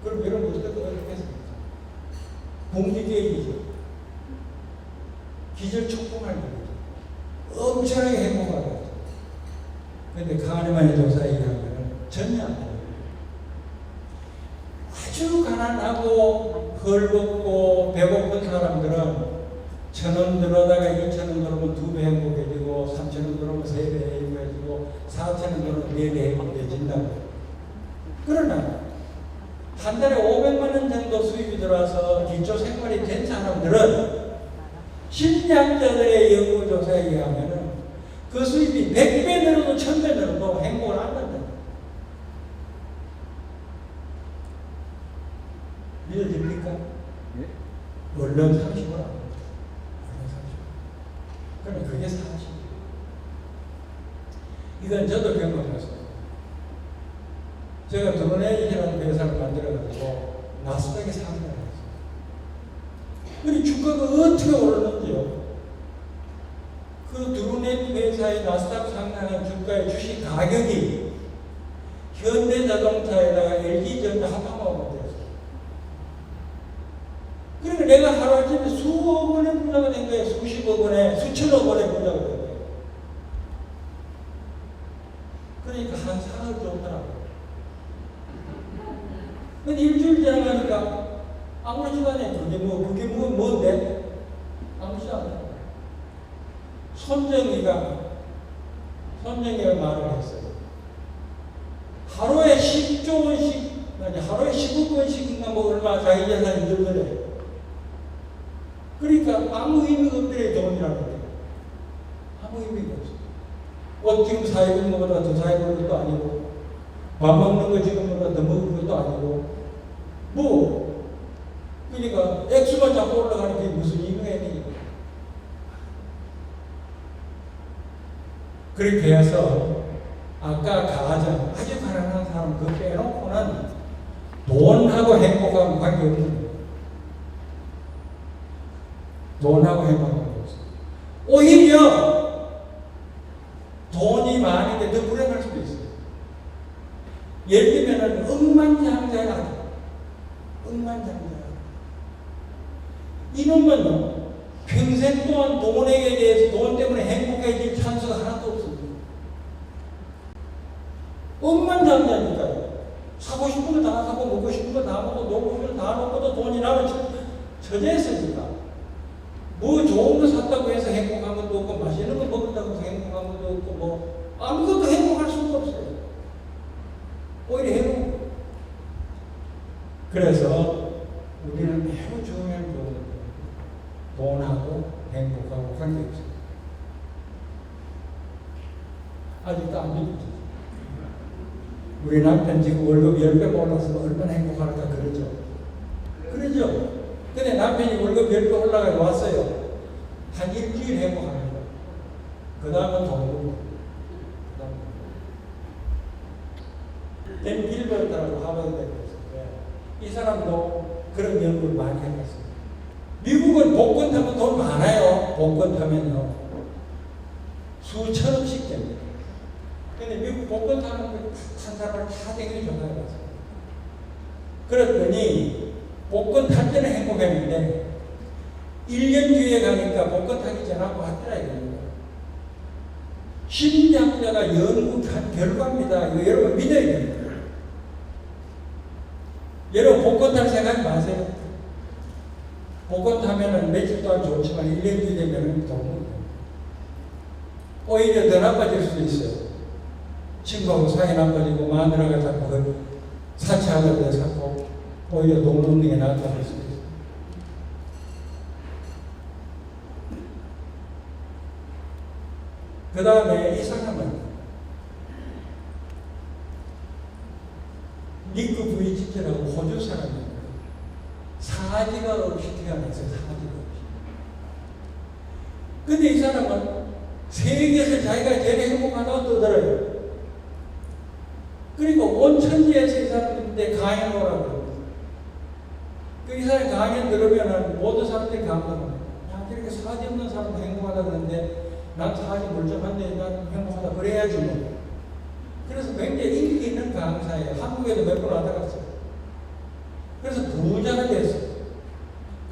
그럼 여러분 어떻게 했습니까? 공기계획이죠. 기절 촉공할 일이죠. 엄청나게 행복하다. 그런데 카네만의 조사에 의하면 전혀 안 돼요. 아주 가난하고 헐벗고 배고픈 사람들은 1,000원 들어다가 2,000원 들어오면 2배 행복해지고 3,000원 들어오면 3배 행복해지고 4,000원 들어오면 4배 행복해진다고. 그러나 한 달에 500만 원 정도 수입이 들어와서 기초 생활이 된 사람들은 심리학자들의 연구조사에 의하면 그 수입이 100배 늘어도 1000배 늘어도 행복을 안 한다. 믿어집니까? 네? 얼른 상식을 안 합니다. 그러면 그게 사실이에요. 이건 저도 경험했어요. 제가 드론에이라는 회사를 만들어가지고 나스닥에 상장을 했어요. 그리고 주가가 어떻게 오르는지요. 그 드론에이 회사의 나스닥 상장한 주가의 주식 가격이 현대자동차에다가 LG전자 합하고 못했어요. 그러니까 내가 하루아침에 수억 원의 부자가 된 거예요. 수십억 원의, 수천억 원의 부자가 된 거예요. 그러니까 한 사흘 좋더라고요. 근데 일주일 지나가니까 아무렇지도 않아요. 그게 뭔데? 아무렇지도 않아요. 손정이가 말을 했어요. 하루에 10조 원씩, 하루에 10억 원씩인가 뭐 얼마 자기 재산이 늘더래. 그러니까 아무 의미가 없더래, 돈이라는 게. 아무 의미가 없어요. 옷 지금 사 입은 것보다 더 사 입은 것도 아니고, 밥 먹는 거 지금보다 더 먹은 것도 아니고, 그러니까 액수만 자꾸 올라가는 게 무슨 의미가 있는 거예요. 그렇게 해서 아까 가장 아주 가난한 사람 그 빼놓고는 돈하고 행복하고 관계없는 거예요. 돈하고 행복하고 없어요. 오히려 돈이 많은데 더 불행할 수도 있어요. 예를 들면 억만장자가 이놈은 평생 동안 돈에 대해서 돈 때문에 행복해질 찬스가 하나도 없습니다. 억만장자니까요. 사고 싶은 거 다 사고 먹고 싶은 거 다 먹고 놀고 싶은 거 다 먹고도 돈이 나면 처제했으니까 뭐 좋은 거 샀다고 해서 행복한 것도 없고 맛있는 거 먹는다고 해서 행복한 것도 없고 뭐 아무것도 행복할 수가 없어요. 오히려 해로. 그래서 우리는 매우 중요한 부분, 돈하고 행복하고 관계없어요. 아직도 안 믿죠. 우리 남편 지금 월급 10배 올라서 얼마나 행복할까 그러죠. 근데 남편이 월급 10배 올라가 왔어요. 한 일주일 행복합니다. 그 다음은 돈. 댄 빌버트라고 하버드대 있어요. 이 사람도 그런 연구를 많이 해봤어요. 미국은 복권 타면 돈 많아요. 복권 타면요. 수천억씩 됩니다. 근데 미국 복권 타는 한 사람을 다 되게 전화해봤어요. 그랬더니 복권 탈 때는 행복했는데 1년 뒤에 가니까 복권 타기 전하고 왔더라 이겁니다. 심리학자가 연구한 결과입니다. 이거 여러분 믿어야 됩니다. 여러분 복권 탈 생각하지 마세요. 복권 타면은 며칠 동안 좋지만 1년 뒤에 되면은 돈 오히려 더 나빠질 수도 있어요. 친구하고 사이 나빠지고 마누라가 자꾸 사치하려고 자꾸 오히려 돈 없는 게 낫다고 할 수도 있어요. 그 다음에 이 사람은 니크 부이치키라고 호주 사람이에요. 사지가 없이 태어났어요. 사지가 없이. 근데 이 사람은 세계에서 자기가 제일 행복하다고 떠들어요. 그리고 온 천지에서 이 사람인데 강연 오라고 합니다. 이 사람이 강연 들으면 모든 사람들이 감동합니다. 야, 이렇게 사지 없는 사람도 행복하다 그러는데 난 사지 멀쩡한데 난 행복하다 그래야지 뭐. 그래서 굉장히 인기 있는 강사예요. 한국에도 몇 번 왔다 갔어요. 그래서 부자가 됐어요.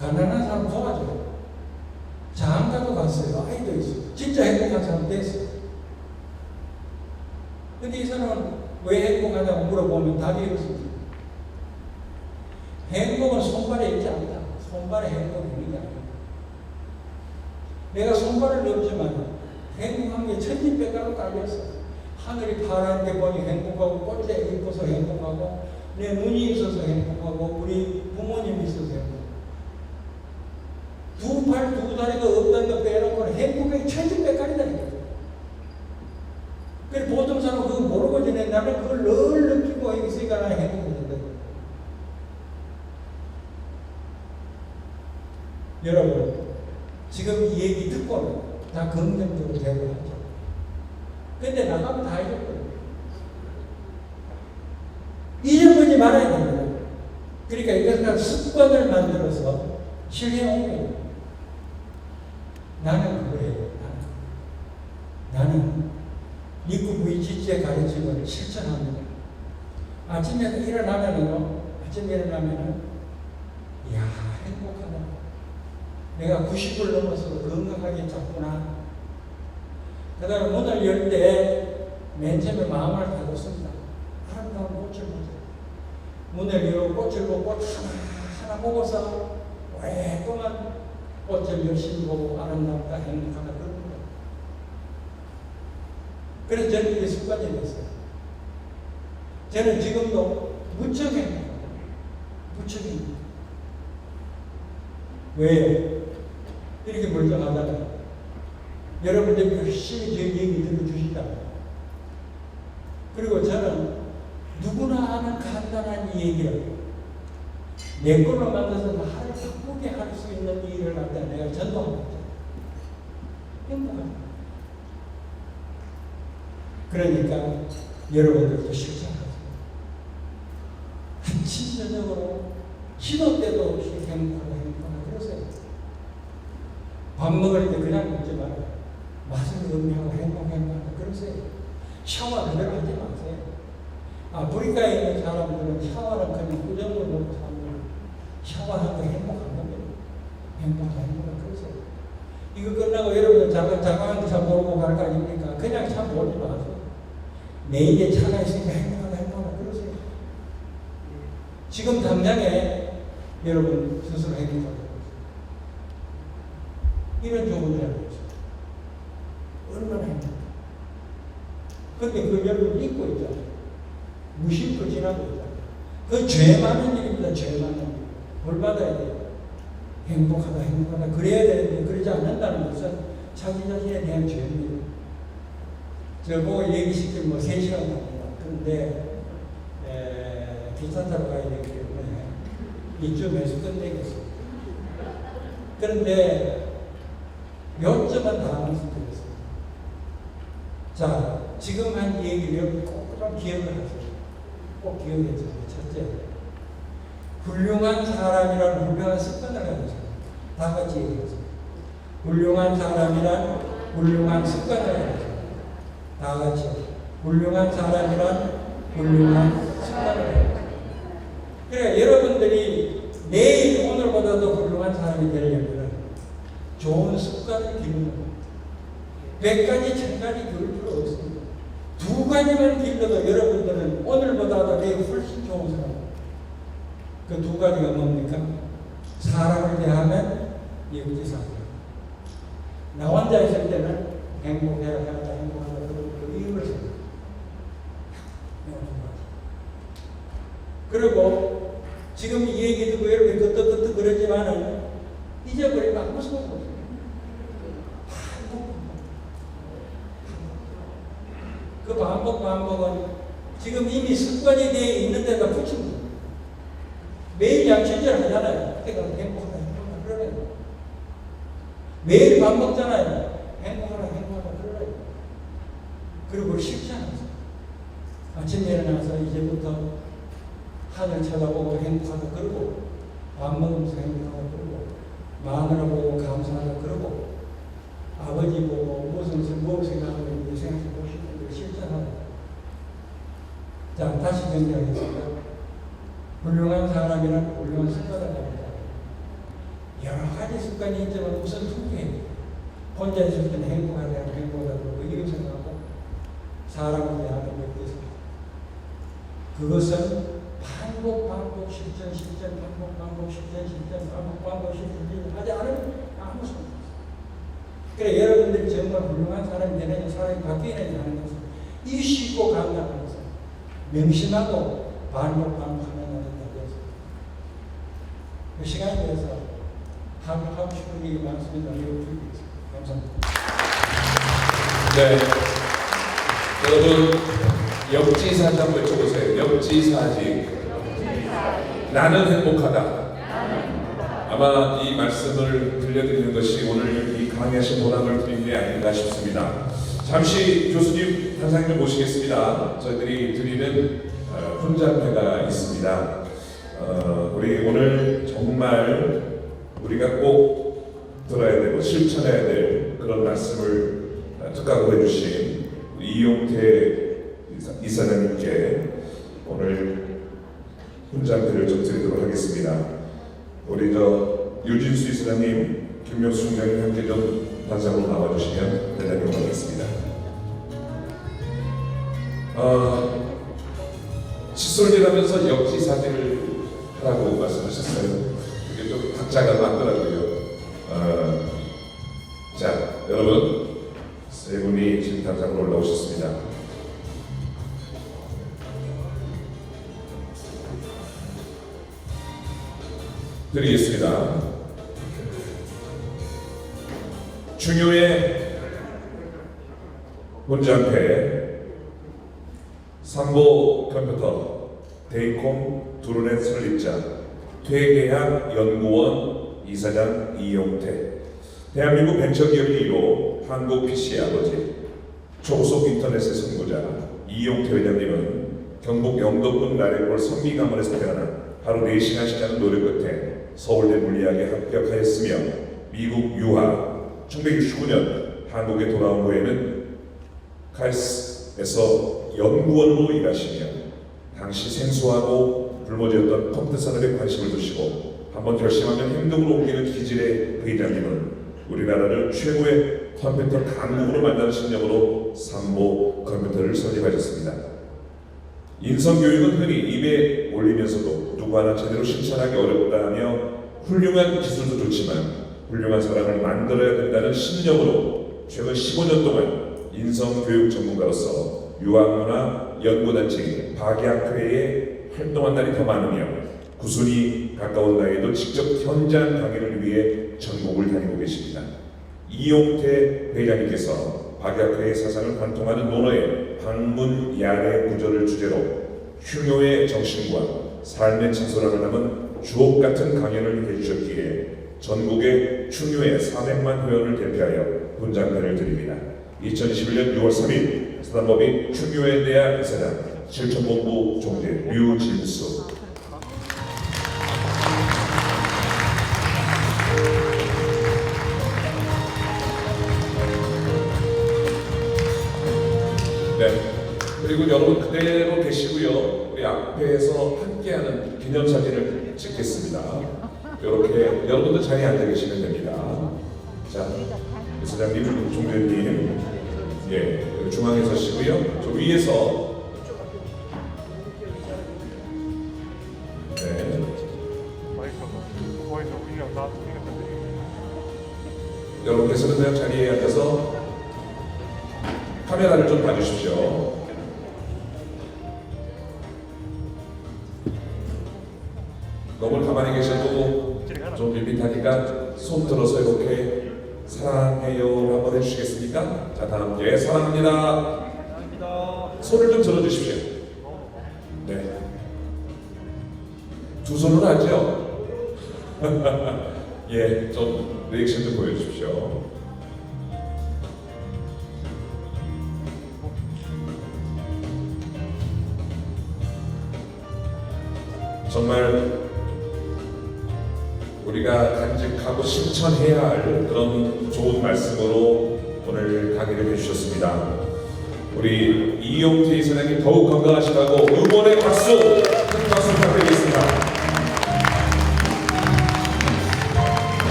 가난한 사람 도와줘요. 장가도 갔어요. 아이도 있어요. 진짜 행복한 사람 됐어요. 근데 이 사람은 왜 행복하냐고 물어보면 답이 없습니다. 행복은 손발에 있지 않다. 손발에 행복이 있는 게 아니다. 내가 손발을 넣지만 행복한 게 천지백가로 깔렸어. 하늘이 파란 게 보니 행복하고 꽃에 이뻐서 행복하고 내 눈이 있어서 행복하고 우리 부모님이 있어서 행복하고 두 팔 두 다리가 없다는 거 빼놓고는 행복이 천지백가리다. 그래서 보통 사람은 그거 모르고 지내. 나는 그걸 늘 느끼고 있으니까 나는 행복이 된다. 여러분 지금 이 얘기 듣고는 다 긍정적으로 대답하죠. 근데 나가면 다 잊어버려요. 잊어버리지 말아야 됩니다. 그러니까 이것은 습관을 만들어서 실행하는 나는 그거예요. 나는 니크 부이치치의 가르침을 실천합니다. 아침에 일어나면은 이야 행복하다. 내가 90을 넘어서도 건강하게 잤구나. 그 다음에 문을 열 때 맨 처음에 마음을 가졌습니다. 아름다운 꽃을 보자. 문을 열고 꽃을 보고 꽃 하나 보고서 오랫동안 꽃을 열심히 보고 아름답다 행복하다 그럽니다. 그래서 저는 이게 습관이 됐어요. 저는 지금도 무척 행복합니다. 무척 행복합니다. 왜요? 이렇게 멀쩡하잖아요. 여러분들이 열심히 제 얘기 들어주시잖아요. 그리고 저는 누구나 아는 간단한 이 얘기를 내 걸로 만들어서 나를 바꾸게 할 수 있는 일을 갖다 내가 전도하고 있잖아요. 행복합니다. 그러니까 여러분들도 실천하세요. 아침 저녁으로 시도 때도 없이 행복하고 그러세요. 밥 먹을 때 그냥 먹지 말아요. 맛을 음미하고 행복하다 그러세요. 샤워 그대로 하지 마세요. 아프리카에 있는 사람들은 샤워는 그냥 꾸정을 먹고 사는 샤워하는 거 행복한 겁니다. 행복하다 그러세요. 이거 끝나고 여러분 자가한 차 몰고 갈 거 아닙니까? 그냥 차 몰지 마세요. 내 입에 차가 있으니까 행복하다 그러세요. 지금 당장에 여러분 스스로 행복하다 이런 좋은 일 알고 있어요. 얼마나 행복해. 근데 그 여러분 잊고 있잖아요. 무심코 지나고 있잖아요. 그 죄 많은 일입니다. 죄 많은 일. 벌 받아야 돼요. 행복하다. 그래야 되는데 그러지 않는다는 것은 자기 자신에 대한 죄입니다. 저 보고 얘기시키면 3시간 갑니다. 그런데 기차 타러 가야 되기 때문에 이쯤에서 끝내겠습니다. 그런데 요점은 다 말씀드렸습니다. 자, 지금 한 얘기를 여러분 꼭 기억을 하세요. 꼭 기억해 주세요. 첫째, 훌륭한 사람이란 훌륭한 습관을 가지고 있어요. 다 같이 얘기하세요. 훌륭한 사람이란 훌륭한 습관을 가지고 있어요. 다 같이. 훌륭한 사람이란 훌륭한 습관을 가지고 있어요. 그러니까 여러분들이 내일 오늘보다도 훌륭한 사람이 되려면 좋은 습관을 기르는 겁니다. 100가지 1000가지 기를 필요 없습니다. 2가지만 길러도 여러분들은 오늘보다도 내일 훨씬 좋은 사람. 그 2가지가 뭡니까? 사람을 대하면 역지사항. 나 혼자 있을 때는 행복하다 그러고 이유를 생각합니다. 그리고 지금 이 얘기 듣고 여러분이 끄떡끄떡 그러지만은 잊어버리면 아무 소용 없어요. 그 반복은 지금 이미 습관이 되어 있는 데다 붙인 거예요. 매일 양치질 하잖아요. 그때가 행복하다 그러네요. 매일 밥 먹잖아요. 행복하다 그러네요. 그리고 실천하세요. 아침에 일어나서 이제부터 하늘 쳐다보고 행복하다 그러고 밥 먹으면서 행복하다 그러고 마누라 보고 감사하다 그러고 아버지 보고 무엇을 생각하고 있는지 생각해 보시고 실천하고. 자, 다시 정리하겠습니다. 훌륭한 사람이란 훌륭한 습관을 가진다. 여러 가지 습관이 있지만 우선 2개. 혼자 있을 때는 행복하다 그러고 이런 생각하고 사람을 대하는 것에서 그것은 반복 실천 하지 않으면 아무 소용 없어요. 그래 여러분들이 정말 훌륭한 사람이 되느냐 사람이 바뀌느냐 하는 것은 이 쉽고 간단한 것은 명심하고 반복하는 것입니다. 그 시간에 대해서 하고 싶은 얘기 많습니다. 이어드리겠습니다. 감사합니다. 네. 여러분 역지사지 한번 외쳐보세요. 역지사지. 나는 행복하다. 아마 이 말씀을 들려드리는 것이 오늘 이 강의하신 보람을 드린 게 아닌가 싶습니다. 잠시 교수님 단상님 모시겠습니다. 저희들이 드리는 훈장회가 있습니다. 우리 오늘 정말 우리가 꼭 들어야 되고 실천해야 될 그런 말씀을 특강으로 해주신 이용태 이사장님께 오늘 훈장회를 좀 드리도록 하겠습니다. 우리 유진수 이사장님 김명수 총장님 함께 좀 단상으로 나와주시면 대단히 고맙겠습니다. 칫솔질하면서 역지사지를 하라고 말씀하셨어요. 이게 좀 박자가 맞더라고요. 자, 여러분 세 분이 지금 단상으로 올라오셨습니다. 드리겠습니다. 중요의 문장패 삼보 컴퓨터 데이콤 두루넷 설립자 퇴계학 연구원 이사장 이용태 대한민국 벤처기업의 1호 한국 PC 아버지 초속 인터넷의 선구자 이용태 회장님은 경북 영도군 나래골 선미가문에서 태어나 하루 4시간씩 하는 노력 끝에 서울대 물리학에 합격하였으며 미국 유학 1969년 한국에 돌아온 후에는 칼스에서 연구원으로 일하시며 당시 생소하고 불모지였던 컴퓨터 산업에 관심을 두시고 한번 결심하면 행동으로 옮기는 기질의 회장님은 우리나라를 최고의 컴퓨터 강국으로 만드는 신념으로 삼보 컴퓨터를 설립하셨습니다. 인성교육은 흔히 입에 올리면서도 누구 하나 제대로 실천하기 어렵다며 훌륭한 기술도 좋지만 훌륭한 사람을 만들어야 된다는 신념으로 최근 15년 동안 인성교육 전문가로서 유학문화 연구단체 박약회에 활동한 날이 더 많으며 구순이 가까운 나이에도 직접 현장 강의를 위해 전국을 다니고 계십니다. 이용태 회장님께서 박약회의 사상을 관통하는 논어의 방문 야래 구절을 주제로 흉요의 정신과 삶의 진솔함을 담은 주옥 같은 강연을 해주셨기에 전국의 흉요의 400만 회원을 대표하여 분장패를 드립니다. 2021년 6월 3일 사단법인 흉요에 대한 이사장 실천본부 총재 류진수 네. 그리고 여러분 그대로 계시고요. 우리 앞에서 함께하는 기념사진을 찍겠습니다. 이렇게 여러분들 자리에 앉아 계시면 됩니다. 자, 이사장님, 총재님, 예, 중앙에 서시고요. 저 위에서 네. 여러분께서는 그냥 자리에 앉아서 카메라를 좀 봐주십시오. 너무 가만히 계셔도 좀 밋밋하니까 손 들어서 이렇게 사랑해요 한번 해주시겠습니까? 자, 다 함께 사랑합니다. 손을 좀 들어주십시오. 네. 두 손으로 하죠? 예, 좀 리액션 좀 보여주십시오. 정말 우리가 간직하고 실천해야 할 그런 좋은 말씀으로 오늘 강의를 해주셨습니다. 우리 이용태 이사장님 더욱 건강하시라고 응원의 박수, 큰 박수 부탁드리겠습니다.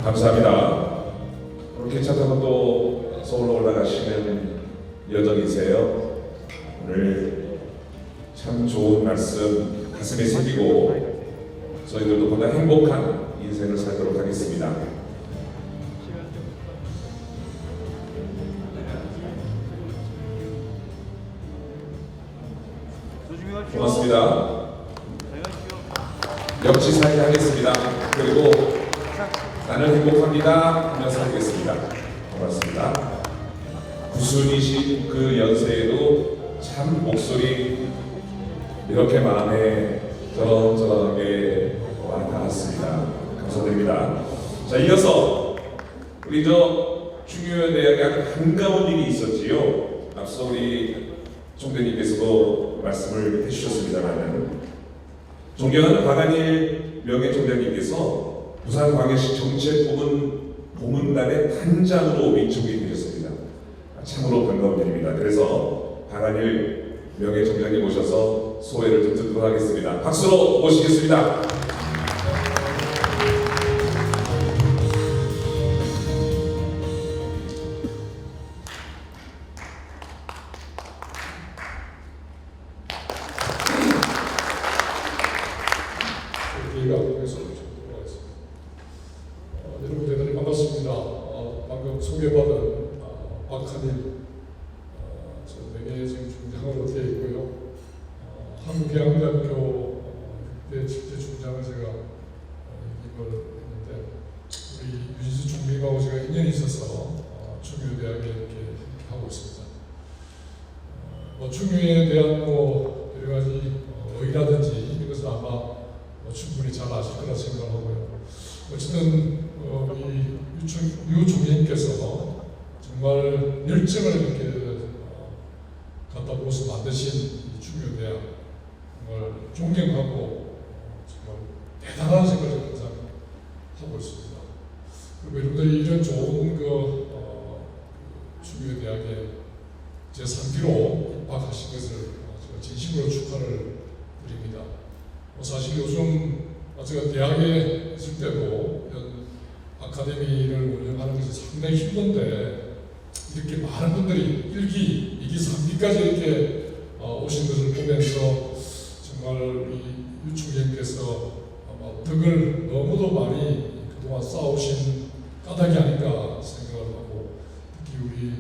감사합니다. 오늘 기차 타고 또 서울로 올라가시는 여정이세요. 오늘 참 좋은 말씀 가슴에 새기고 저희들도 보다 행복한 인생을 살도록 하겠습니다. 고맙습니다. 역지사지 하겠습니다. 그리고 나는 행복합니다 하면서 하겠습니다. 고맙습니다. 구순이신 그 연세에도 참 목소리 이렇게 마음에 저런저런하게 와 닿았습니다. 감사드립니다. 자, 이어서 우리 중요한 대학에 아주 반가운 일이 있었지요. 앞서 우리 총대님께서도 말씀을 해주셨습니다만 존경하는 박한일 명예총장님께서 부산광역시 정책부문 고문단의 단장으로 위촉이 되셨습니다. 참으로 반가운 일입니다. 그래서 박한일 명예총장님 모셔서 소회를 좀 듣도록 하겠습니다. 박수로 모시겠습니다. 기회가 통해서 들어와 있습니다. 여러분 대단히 반갑습니다. 방금 소개받은 박한일 전 명예훼손 중장으로 되어 있고요. 한국해양대학교 그때 집대 중장을 제가 임을 했는데 우리 유지수 총리하고 제가 인연이 있어서 중유대학에 이렇게 하고 있습니다. 중유에 대한 여러 가지 의의라든지 이것은 아마 충분히 잘 아실 거라 생각하고요. 어쨌든 유 총리님께서 정말 열정을 이렇게 갖다 부어서 만드신 이 중유대학 정말 존경하고 정말 대단한 생각을 항상 하고 있습니다. 그리고 여러분들이 이런 좋은 중유대학에 제3기로 입학하신 것을 제가 진심으로 축하를 드립니다. 사실 요즘 제가 대학에 있을 때도 아카데미를 운영하는 것이 상당히 힘든데 이렇게 많은 분들이 1기, 2기, 3기까지 이렇게 오신 것을 보면서 정말 이 유총장님께서 아마 덕을 너무도 많이 그동안 쌓아오신 까닭이 아닌가 생각을 하고 특히 우리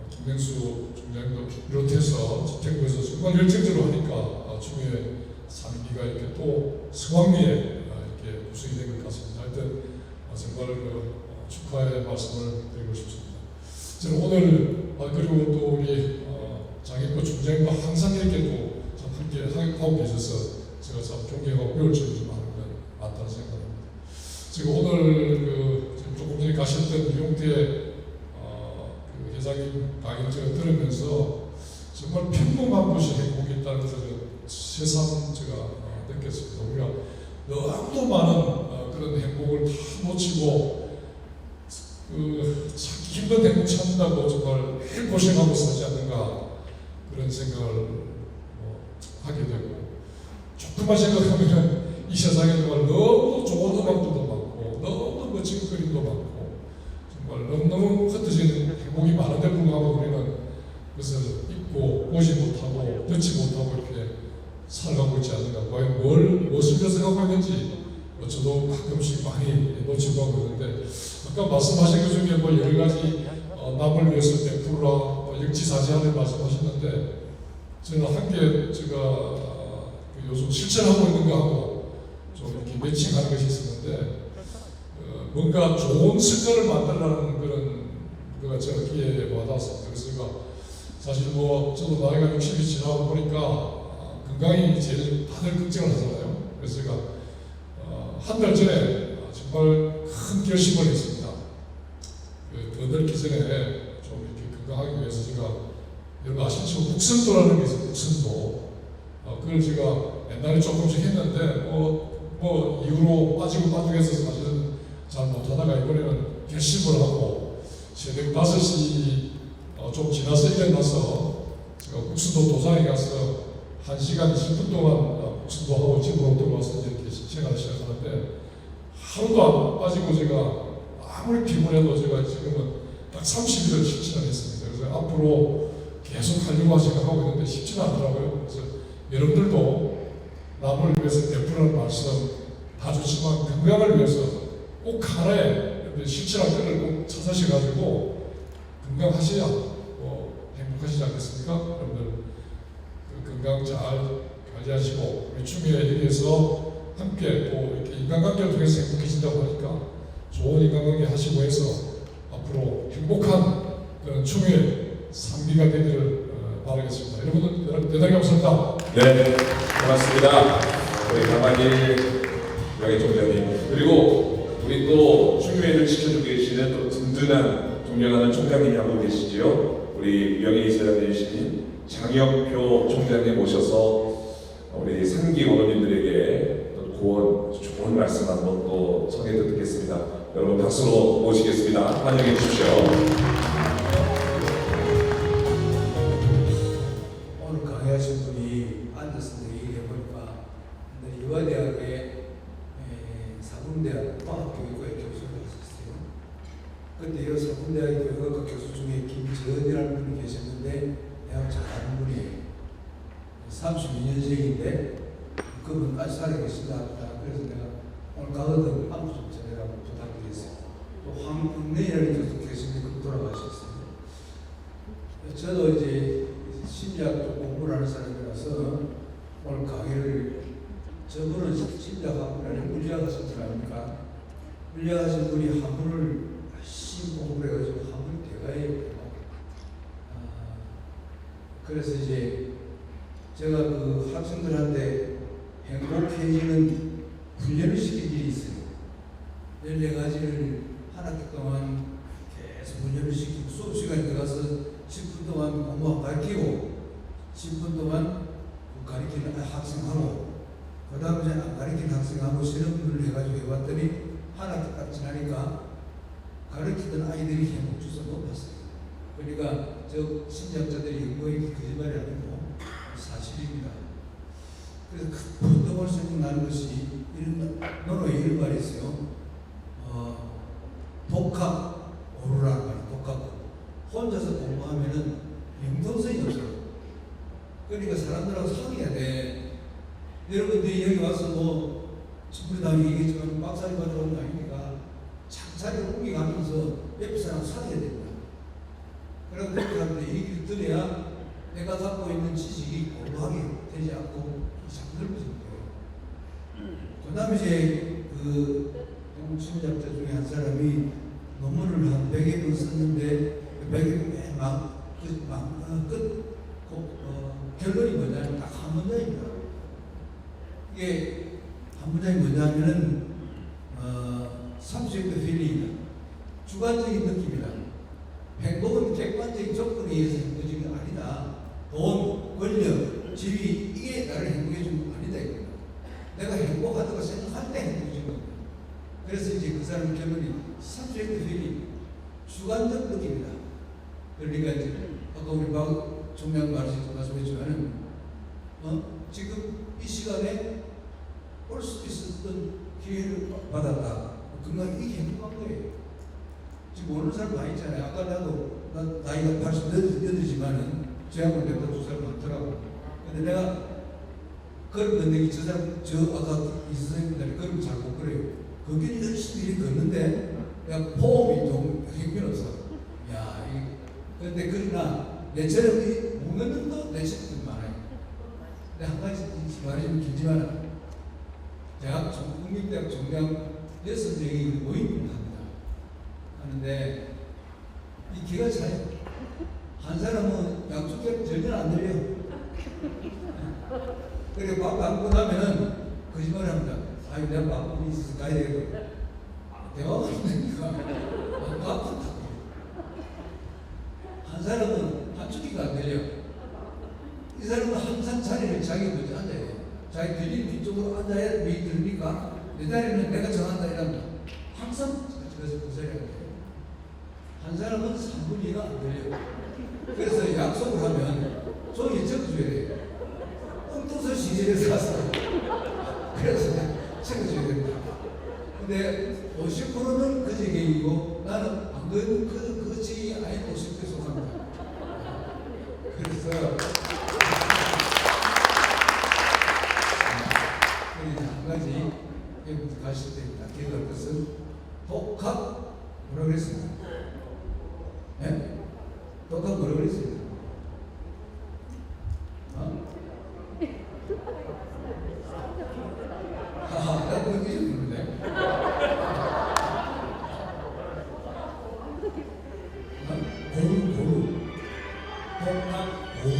김명수 총장님도 비롯해서 집행부에서 정말 열정적으로 하니까 중에 3기가 이렇게 또 성황리에 이렇게 구성이 된 것 같습니다. 하여튼 정말 축하의 말씀을 드리고 싶습니다. 저는 오늘 그리고 또 우리 장애권 총장님과 항상 이렇게 또 함께 하고 계셔서 제가 참 존경하고 배울 점이 좀 많은 건 많다는 생각합니다. 제가 오늘 조금 전에 가셨던 이용태 회장님 강의 제가 들으면서 정말 평범한 곳이 행복이 있다는 것을 새삼 제가 느꼈습니다. 우리가 너무도 많은 그런 행복을 다 놓치고 찾기 힘든 행복 찾는다고 정말 매일 고생하고 사지 않는가 그런 생각을 하게 되고 조금만 생각하면 이 세상에 정말 너무 좋은 음악들도 많고 너무 멋진 그림도 많고 정말 너무너무 흩어지는 행복이 많은데 불구하고 우리는 그것을 잊고 보지 못하고 듣지 못하고 이렇게 살아가고 있지 않는가. 과연 무엇을 생각하고 있는지 저도 가끔씩 많이 놓치고 하고 있는데 아까 말씀하신 것 중에 여러 가지 남을 위해서 베풀라 역지사지하는 말씀하셨는데 저는 한 개 제가 요즘 실천하고 있는 거하고 좀 이렇게 매칭하는 것이 있었는데 뭔가 좋은 습관을 만들라는 그런 거가 제가 귀에 와닿았습니다. 그래서 제가 사실 저도 나이가 60이 지나고 보니까 건강이 제일 다들 걱정을 하잖아요. 그래서 제가 한 달 전에 정말 큰 결심을 했습니다. 더 늙기 전에 좀 이렇게 건강하기 위해서 제가 여러분 아시죠? 국선도라는 게 있어요. 국선도. 그걸 제가 옛날에 조금씩 했는데 이후로 빠지고 해서 사실은 잘 못하다가 이번에는 결심을 하고 새벽 5시 좀 지나서 일어나서 제가 국선도 도장에 가서 1시간 20분 동안 국선도하고 집으로 들어와서 이렇게 생활을 시작하는데 하루도 안 빠지고 제가 아무리 피곤해도 제가 지금은 딱 30일을 실천을 했습니다. 그래서 앞으로 계속 하려고 생각하고 있는데 쉽지는 않더라고요. 그래서 여러분들도 남을 위해서 베푸는 말씀 다 좋지만 건강을 위해서 꼭 하나의 실천할 것을 꼭 찾으셔가지고 건강하셔야 행복하시지 않겠습니까? 여러분들 건강 잘 관리하시고 우리 중요에 대해서 함께 또 이렇게 인간관계를 통해서 행복해진다고 하니까 좋은 인간관계 하시고 해서 앞으로 행복한 그런 중요의 3기가 되기를 바라겠습니다. 여러분들 대단히 감사합니다. 네, 고맙습니다. 우리 강만일 명예총장님 그리고 우리 또 중유회를 지켜주고 계시는 또 든든한 존경하는 총장님이 하고 계시지요. 우리 명예이사장님이신 장혁표 총장님 모셔서 우리 3기 어머님들에게 또 고원 좋은 말씀 한번 또 청해 듣겠습니다. 여러분 박수로 모시겠습니다. 환영해 주십시오. 오늘 강의하신 분이 앉아서 얘기해 보니까 이화대학의 사범대학 과학교육과의 교수를 했었어요. 근데 이 사범대학의 교육과 교수 중에 김재은이라는 분이 계셨는데 내가 잘 아는 분이에요. 32년생인데 그 그분 아직 살아계신다. 그래서 내가 오늘 가거든 안부 좀 전해라고 부탁드렸어요. 또 황내일이 계속 계신데 그 돌아가셨어요. 저도 이제 신약 공부를 하는 사람이라서 오늘 강의를 저분은 신약학부라는 물리학 하신 분 아닙니까? 물리학 하신 분이 한문을 열심히 공부를 해가지고 한문 대가예요. 그래서 이제 제가 그 학생들한테 행복해지는 훈련을 시킨 일이 있어요. 14가지를 한 학기 동안 계속 훈련을 시키고 수업 시간에 들어가서 10분 동안 공부하고 가르치고 10분 동안 가르치는 학생하고 그 다음에 안 가르치는 학생하고 실험을 해가지고 해봤더니 한 학기까지 지나니까 가르치던 아이들이 행복 주소 높았어요. 그러니까 저 신학자들이 거의 거짓말이 아니고 사실입니다. 그래서 큰 분동을 생각나는 것이 이런 논어에 이런 말이 있어요. 독학 오르라는 말, 독학. 혼자서 공부하면은 영동성이 없어요. 그러니까 사람들하고 상의해야 돼. 여러분들이 여기 와서 뭐 우리 나이 얘기했지만 박사님 받으러 온 거 아닙니까? 창사를 옮겨가면서 옆 사람 상의해야 됩니다. 그런 사람들이 얘기를 들어야 내가 갖고 있는 지식이 고루하게 되지 않고 자꾸 넓어지는 거예요. 그 다음에 이제 그 심리학자 중에 한 사람이 논문을 한 100여 번 썼는데 100여 끝 결론이 뭐냐면 딱 한 문장입니다. 이게 한 문장이 뭐냐면은 subject feeling이다. 주관적인 느낌이다. 행복은 객관적인 조건에 의해서 행복해지는 게 아니다. 돈, 권력, 지위 이게 나를 행복해 주는 거 아니다 이거다. 내가 행복하다고 생각할 때 행복해지는 겁니다. 그래서 이제 그 사람 결론이 subject feeling, 주관적 느낌이다. 그러니까 이제 아까 우리 박 총장 말씀했지만은 지금 이 시간에 올 수 있었던 기회를 받았다. 그건 이게 행복한 거예요. 지금 오는 사람 많이 있잖아요. 아까 나도 나이가 88이지만은 제한번 됐다 두 사람 많더라고. 근데 내가 걸음 걷는 게 저 아까 이 선생님들이 걸음 잘 못 걸어요. 거기 열심히 걷는데 내가 포옹이 좀 형편없어. 야, 근데 그러나 내처럼 못 걷는 도 내 친구들 많아요. 근데 한 가지 말이 좀 길지만 국민대학 종강 6명이 모임을 합니다. 하는데 이 기가 차요. 한 사람은 양쪽에 전혀 안 들려. 그리고 밥 먹고 나면은 거짓말 합니다. 아유, 내가 밥먹고 있어서 가야 되겠다. 대화가 안 되니까. 한 사람은 한쪽이가 안 들려. 이 사람은 항상 자리를 자기 먼저 앉아야 돼. 자기 들리는 뒤쪽으로 앉아야 왜 들립니까? 내 자리는 내가 정한다 이랍니다. 항상 그래서 그 자리에 앉아요. 한 사람은 3분의 2가 안 들려. 그래서 약속을 하면 종이에 적어줘야 돼요. 엉뚱서 시절에 사서 그래서 적어줘야 됩니다. 근데 50%는 그 지경이고 나는 안 그 지경이 아닌 50%에 속합니다. 그래서 한 가지 여기부터 가실 때입니다. 기억할 것은 독학 뭐라고 그랬습니다? 네? 독학 뭐라고 그랬습니다? 나 그런 게 좀 있는데. 고루. 독학 고루.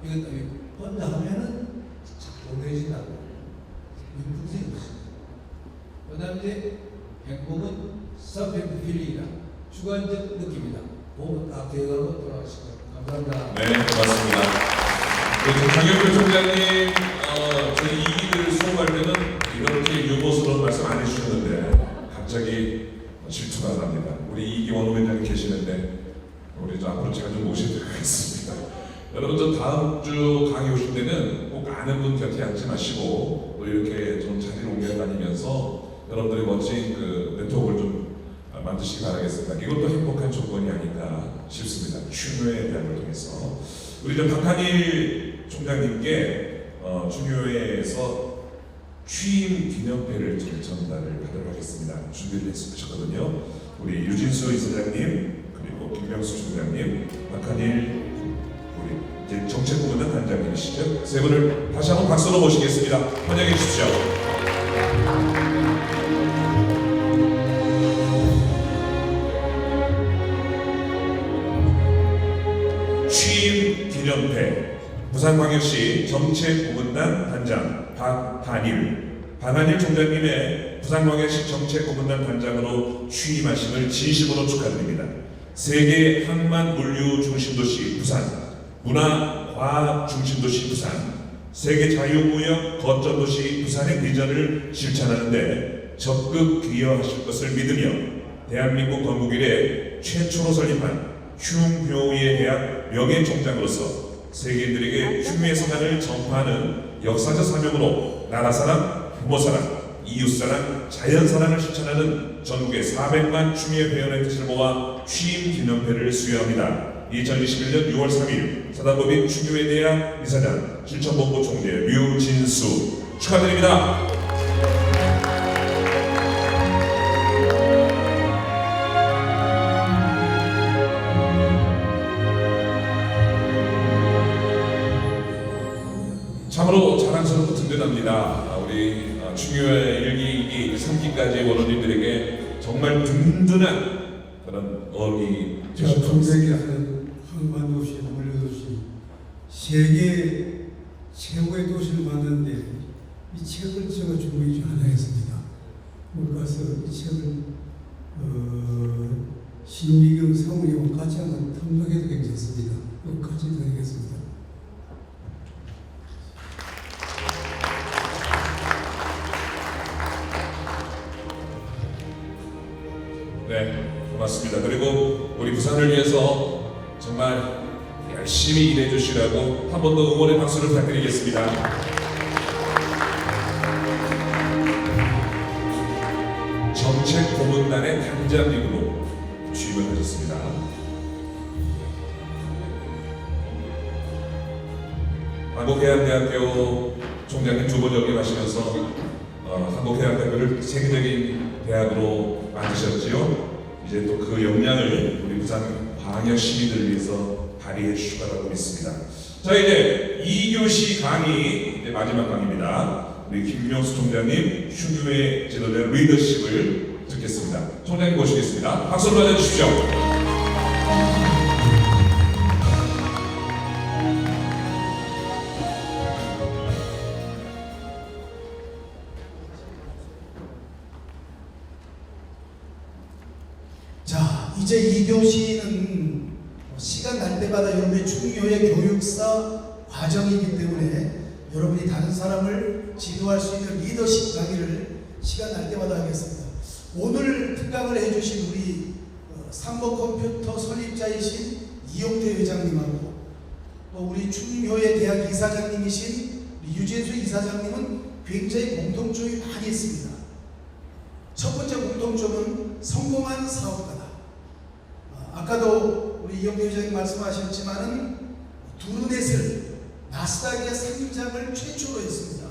이것도 혼자 하면은 오래지다고 윤풍생이 없습니다. 그 다음에 이제 행복은 subject feeling이다. 주관적 느낌이다. 그거 다 기억하고 돌아가시고 감사합니다. 네, 고맙습니다. 장영표 총장님, 저희 2기를 수업할 때는 이렇게 유머스러운 말씀 안 해주셨는데 갑자기 질투가 납니다. 우리 2기 원후위원장님 계시는데 우리 앞으로 제가 좀 모시도록 하겠습니다. 여러분 저 다음 주 강의 오실 때는 꼭 아는 분 곁에 앉지 마시고 또 이렇게 좀 자리를 옮겨 다니면서 여러분들의 멋진 그 네트워크를 좀 만드시기 바라겠습니다. 이것도 행복한 조건이 아닐까 싶습니다. 취노에 대한 걸 통해서 우리 저 박한일 총장님께 중요회에서 취임 기념회를 전달을 하도록 하겠습니다. 준비를 하셨거든요. 우리 유진수 이사장님, 그리고 김명수 총장님, 박한일 우리 이제 정책부문단 단장님이시죠. 세 분을 다시 한번 박수로 모시겠습니다. 환영해 주십시오. 취임 기념회 부산광역시 정책부문단 단장 박한일 총장님의 부산광역시 정책부문단 단장으로 취임하심을 진심으로 축하드립니다. 세계 항만 물류 중심도시 부산, 문화 과학 중심도시 부산, 세계 자유무역 거점도시 부산의 비전을 실천하는 데 적극 기여하실 것을 믿으며 대한민국 건국 이래 최초로 설립한 흉효의 대학 명예총장으로서 세계인들에게 흉의 선언을 전파하는 역사적 사명으로 나라사랑, 부모사랑, 이웃사랑, 자연사랑을 실천하는 전국의 400만 추미애 회원의 뜻을 모아 취임 기념회를 수여합니다. 2021년 6월 3일 사단법인 흉효의 대학 이사장 실천본부 총재 류진수 축하드립니다. 참으로 자랑스럽고 든든합니다. 우리 중요한 1기, 2기, 3기까지 원로님들에게 정말 든든한 그런 어이 제가 평생에 하는 항만도시, 물류도시, 세계 최고의 도시를 만드는데 이 책을 제가 준비하지 않았습니다. 오늘 가서 이 책을 신미경 사모님과 같이 한번 탐독해도 괜찮습니다. 같이 드리겠습니다. 네, 고맙습니다. 그리고 우리 부산을 위해서 정말 열심히 일해 주시라고 한 번 더 응원의 박수를 부탁드리겠습니다. 정책고문단의 단장님으로 취임을 하셨습니다. 한국해양대학교 총장님 두 번 역임하시면서 한국해양대학교를 세계적인 대학으로 만드셨지요. 이제 또 그 역량을 우리 부산 광역 시민들을 위해서 발휘해 주실 거라고 믿습니다. 자, 이제 2교시 강의 이제 마지막 강의입니다. 우리 김명수 총장님 흉유의 제도된 리더십을 듣겠습니다. 총장님 모시겠습니다. 박수로 맞아주십시오. 자, 이제 2교시는 시간 날 때마다 여러분의 중요의 교육사 과정이기 때문에 여러분이 다른 사람을 지도할 수 있는 리더십 강의를 시간 날 때마다 하겠습니다. 오늘 특강을 해주신 우리 삼보컴퓨터 설립자이신 이용태 회장님하고 또 우리 충효의 대학 이사장님이신 유진수 이사장님은 굉장히 공통점이 많이 있습니다. 첫 번째 공통점은 성공한 사업가다. 아까도 우리 이용태 회장님 말씀하셨지만은 두루넷을 나스닥에 상장을 최초로 했습니다.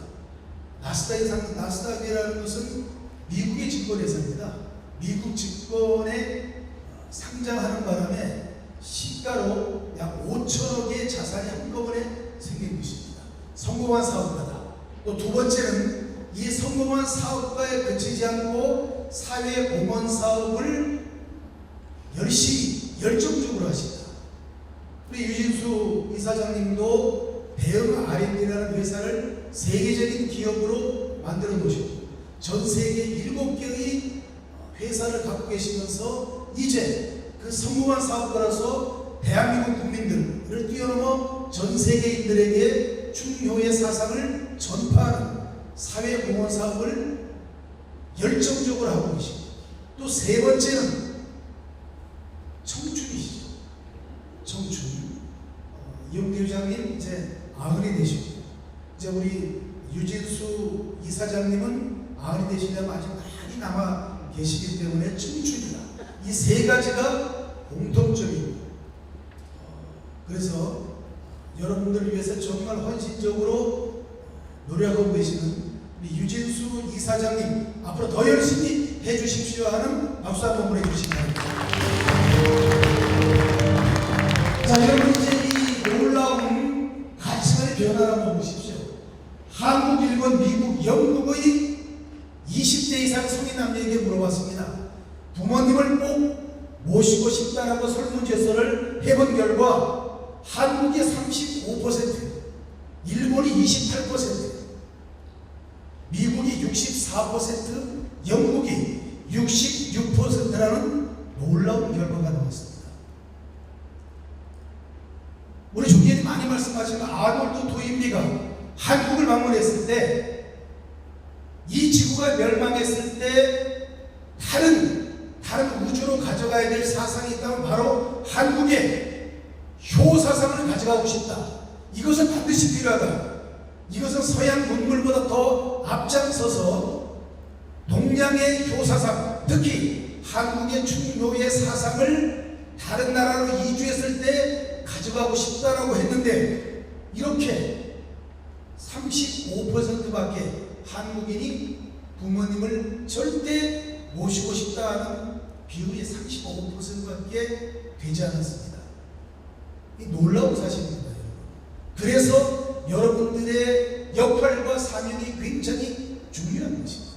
나스닥이라는 것은 미국의 증권회사입니다. 미국 증권에 상장하는 바람에 시가로 약 5천억의 자산이 한꺼번에 생긴 것입니다. 성공한 사업가다. 또 두 번째는 이 성공한 사업가에 그치지 않고 사회 공헌 사업을 열심히 열정적으로 하신다. 우리 유진수 이사장님도 대형 R&D라는 회사를 세계적인 기업으로 만들어 놓으셨고 전 세계 7개의 회사를 갖고 계시면서 이제 그 성공한 사업가로서 대한민국 국민들을 뛰어넘어 전 세계인들에게 충효의 사상을 전파하는 사회공헌 사업을 열정적으로 하고 계십니다. 또 세 번째는 청춘이시죠. 청춘. 이용태 회장님 이제 90이 되시고 이제 우리 유진수 이사장님은 90이 되시려면 아직 많이 남아 계시기 때문에 청춘이다. 이 세 가지가 공통점입니다. 그래서 여러분들을 위해서 정말 헌신적으로 노력하고 계시는 우리 유진수 이사장님 앞으로 더 열심히 해주십시오 하는 박수 한번 보내주시기 바랍니다. 자, 여러분 이제 이 놀라운 가치관의 변화를 한번 보십시오. 한국, 일본, 미국, 영국의 20대 이상 성인 남녀에게 물어봤습니다. 부모님을 꼭 모시고 싶다라고 설문조사를 해본 결과 한국이 35%, 일본이 28%, 미국이 64%, 영국이 66%라는 놀라운 결과가 나왔습니다. 우리 종교님 많이 말씀하시는 아놀드 토인비가 한국을 방문했을 때 이 지구가 멸망했을 때 다른 우주로 가져가야 될 사상이 있다면 바로 한국의 효사상을 가져가고 싶다. 이것은 반드시 필요하다. 이것은 서양 문물보다 더 앞장서서 동양의 효사상, 특히 한국의 충효의 사상을 다른 나라로 이주했을 때 가져가고 싶다라고 했는데 이렇게 35%밖에 한국인이 부모님을 절대 모시고 싶다는 비율이 35%밖에 되지 않았습니다. 이 놀라운 사실입니다. 그래서 여러분들의 역할과 사명이 굉장히 중요한 것입니다.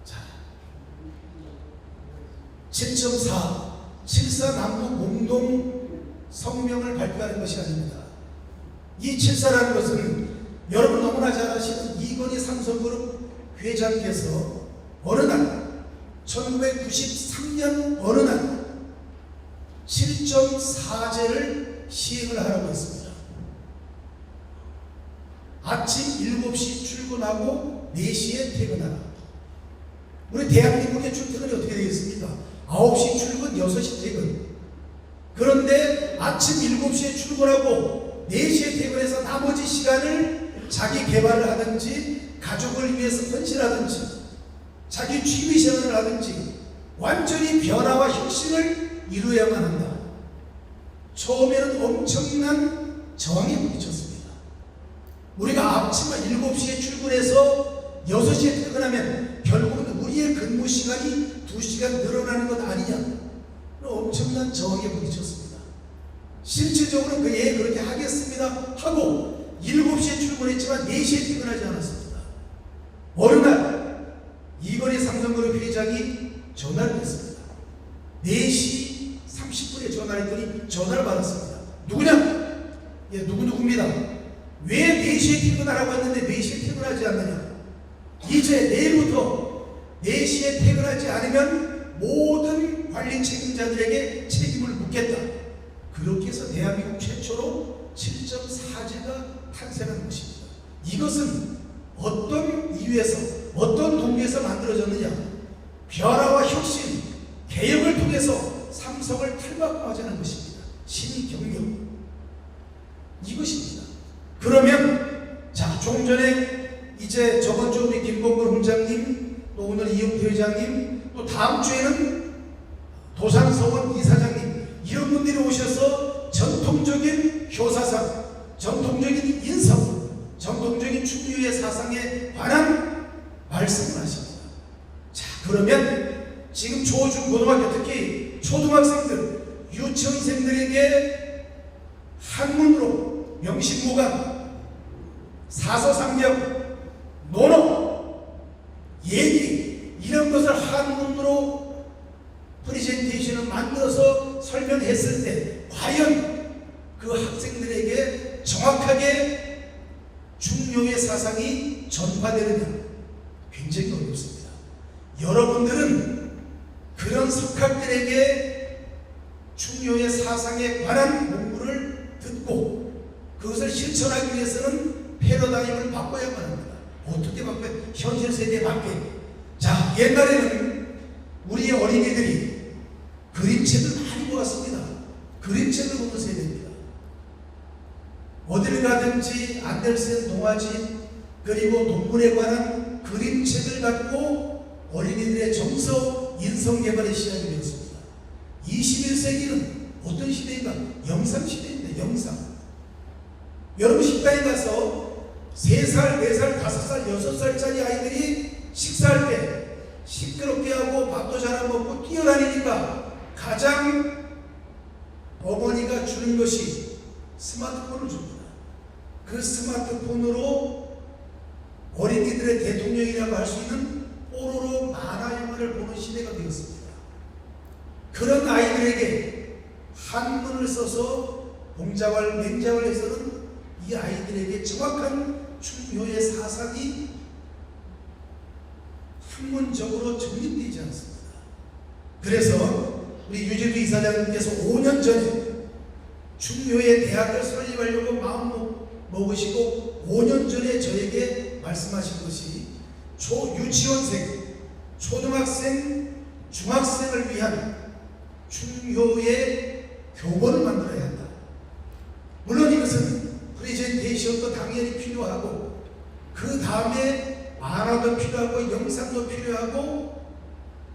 자, 7.4 남북 공동 성명을 발표하는 것이 아닙니다. 이 7.4라는 것은 여러분 너무나 잘 아시는 이건희 삼성그룹 회장께서 어느 날 1993년 어느 날 7.4제를 시행을 하라고 했습니다. 아침 7시 출근하고 4시에 퇴근하라. 우리 대한민국의 출퇴근이 어떻게 되겠습니까? 9시 출근, 6시 퇴근. 그런데 아침 7시에 출근하고 4시에 퇴근해서 나머지 시간을 자기 개발을 하든지 가족을 위해서 헌신하든지 자기 취미생활을 하든지 완전히 변화와 혁신을 이루어야만 한다. 처음에는 엄청난 저항에 부딪혔습니다. 우리가 아침 7시에 출근해서 6시에 퇴근하면 결국은 우리의 근무 시간이 2시간 늘어나는 것 아니냐. 엄청난 저항에 부딪혔습니다. 실질적으로 그렇게 하겠습니다 하고 7시에 출근했지만 4시에 퇴근하지 않았습니다. 어느 날 이건희 삼성그룹 회장이 전화를 했습니다. 4시 30분에 전화를 했더니 전화를 받았습니다. 누구냐? 예, 누구입니다. 왜 4시에 퇴근하라고 했는데 4시에 퇴근하지 않느냐? 이제 내일부터 4시에 퇴근하지 않으면 모든 관리 책임자들에게 책임을 묻겠다. 그렇게 해서 대한민국 최초로 7.4제가 탄생한 것입니다. 이것은 어떤 이유에서 어떤 동기에서 만들어졌느냐? 변화와 혁신, 개혁을 통해서 삼성을 탈바꿈하자는 것입니다. 신경영 이것입니다. 그러면 자, 조금 전에 이제 저번 주 우리 김봉근 훈장님, 또 오늘 이용태 회장님, 또 다음 주에는 도산서원 이사장님, 이런 분들이 오셔서 전통적인 효사상, 전통적인 인성, 전통적인 충유의 사상에 관한 말씀을 하십니다. 자, 그러면 지금 초중 고등학교, 특히 초등학생들, 유치원생들에게 한문으로 명심보감, 사서상경, 논어, 얘기 이런 것을 한문으로 프레젠테이션을 만들어서 설명했을 때 과연 그 학생들에게 정확하게 중요의 사상이 전파되느냐? 굉장히 어렵습니다. 여러분들은 그런 석학들에게 중요의 사상에 관한 공부를 듣고 그것을 실천하기 위해서는 패러다임을 바꿔야만 합니다. 어떻게 바꿔요? 현실 세대에 맞게. 자, 옛날에는 우리의 어린이들이 그림책을 많이 보았습니다. 그림책을 보면서 해야 됩니다. 어딜 가든지 안델센 동화집 그리고 동물에 관한 그림책을 갖고 어린이들의 정서 인성개발에 시작이 되었습니다. 21세기는 어떤 시대인가? 영상 시대입니다. 영상. 여러분 식당에 가서 3살, 4살, 5살, 6살짜리 아이들이 식사할 때 시끄럽게 하고 밥도 잘 안 먹고 뛰어다니니까 가장 어머니가 주는 것이 스마트폰을 줍니다. 그 스마트폰으로 어린이들의 대통령이라고 할 수 있는 뽀로로 만화 영화를 보는 시대가 되었습니다. 그런 아이들에게 한문을 써서 봉자왈, 맹자왈에서는 이 아이들에게 정확한 충효의 사상이 학문적으로 정립되지 않습니다. 그래서 우리 유재두 이사장님께서 5년 전에 충효의 대학을 설립하려고 마음 먹으시고 5년 전에 저에게 말씀하신 것이 유치원생, 초등학생, 중학생을 위한 충효의 교본을 만들어야 한다. 물론 이것은 프레젠테이션도 당연히 필요하고 그 다음에 만화도 필요하고 영상도 필요하고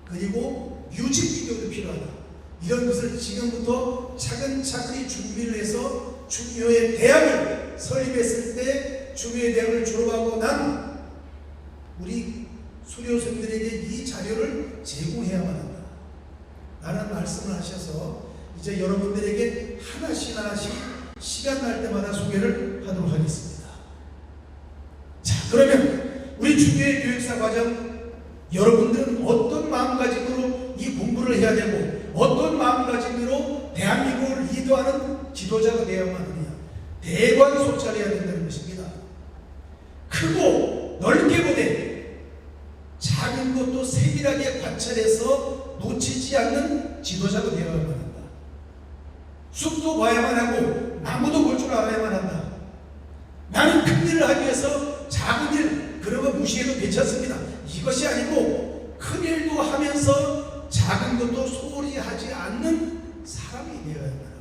그리고 뮤직비디오도 필요하다. 이런 것을 지금부터 차근차근히 준비를 해서 충효의 대학을 설립했을 때 충효의 대학을 졸업하고 난 우리 수료생들에게 이 자료를 제공해야만 한다 라는 말씀을 하셔서 이제 여러분들에게 하나씩 시간 날 때마다 소개를 하도록 하겠습니다. 자, 그러면 우리 충효의 교육사 과정 여러분들은 어떤 마음가짐으로 이 공부를 해야 되고 어떤 마음가짐으로 대한민국을 리드하는 지도자가 되어야만 하느냐. 대관소찰해야 된다는 것입니다. 크고 넓게 보되 작은 것도 세밀하게 관찰해서 놓치지 않는 지도자가 되어야만 한다. 숲도 봐야만 하고 나무도 볼 줄 알아야만 한다. 나는 큰 일을 하기 위해서 작은 일 그런 거 무시해도 괜찮습니다. 이것이 아니고 큰 일도 하면서 작은 것도 소홀히 하지 않는 사람이 되어야만 하고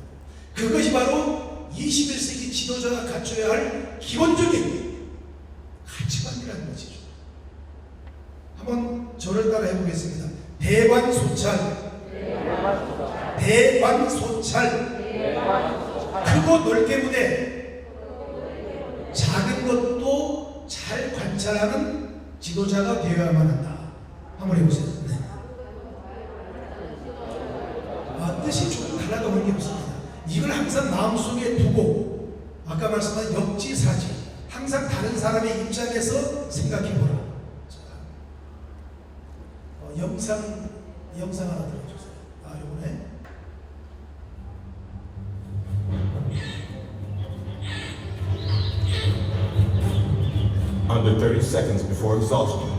그것이 바로 21세기 지도자가 갖춰야 할 기본적인 가치관이라는 것이죠. 한번 저를 따라 해보겠습니다. 대관소찰. 크고 넓게 보되 작은 것도 잘 관찰하는 지도자가 되어야만 한다. 한번 해보세요. 네. 뜻이 조금 달라도 그런 게 없습니다. 이걸 항상 마음속에 두고 아까 말씀한 역지사지 항상 다른 사람의 입장에서 생각해보라. 영상 하나 들어주세요. 요번에 Under 30 seconds before exhaustion.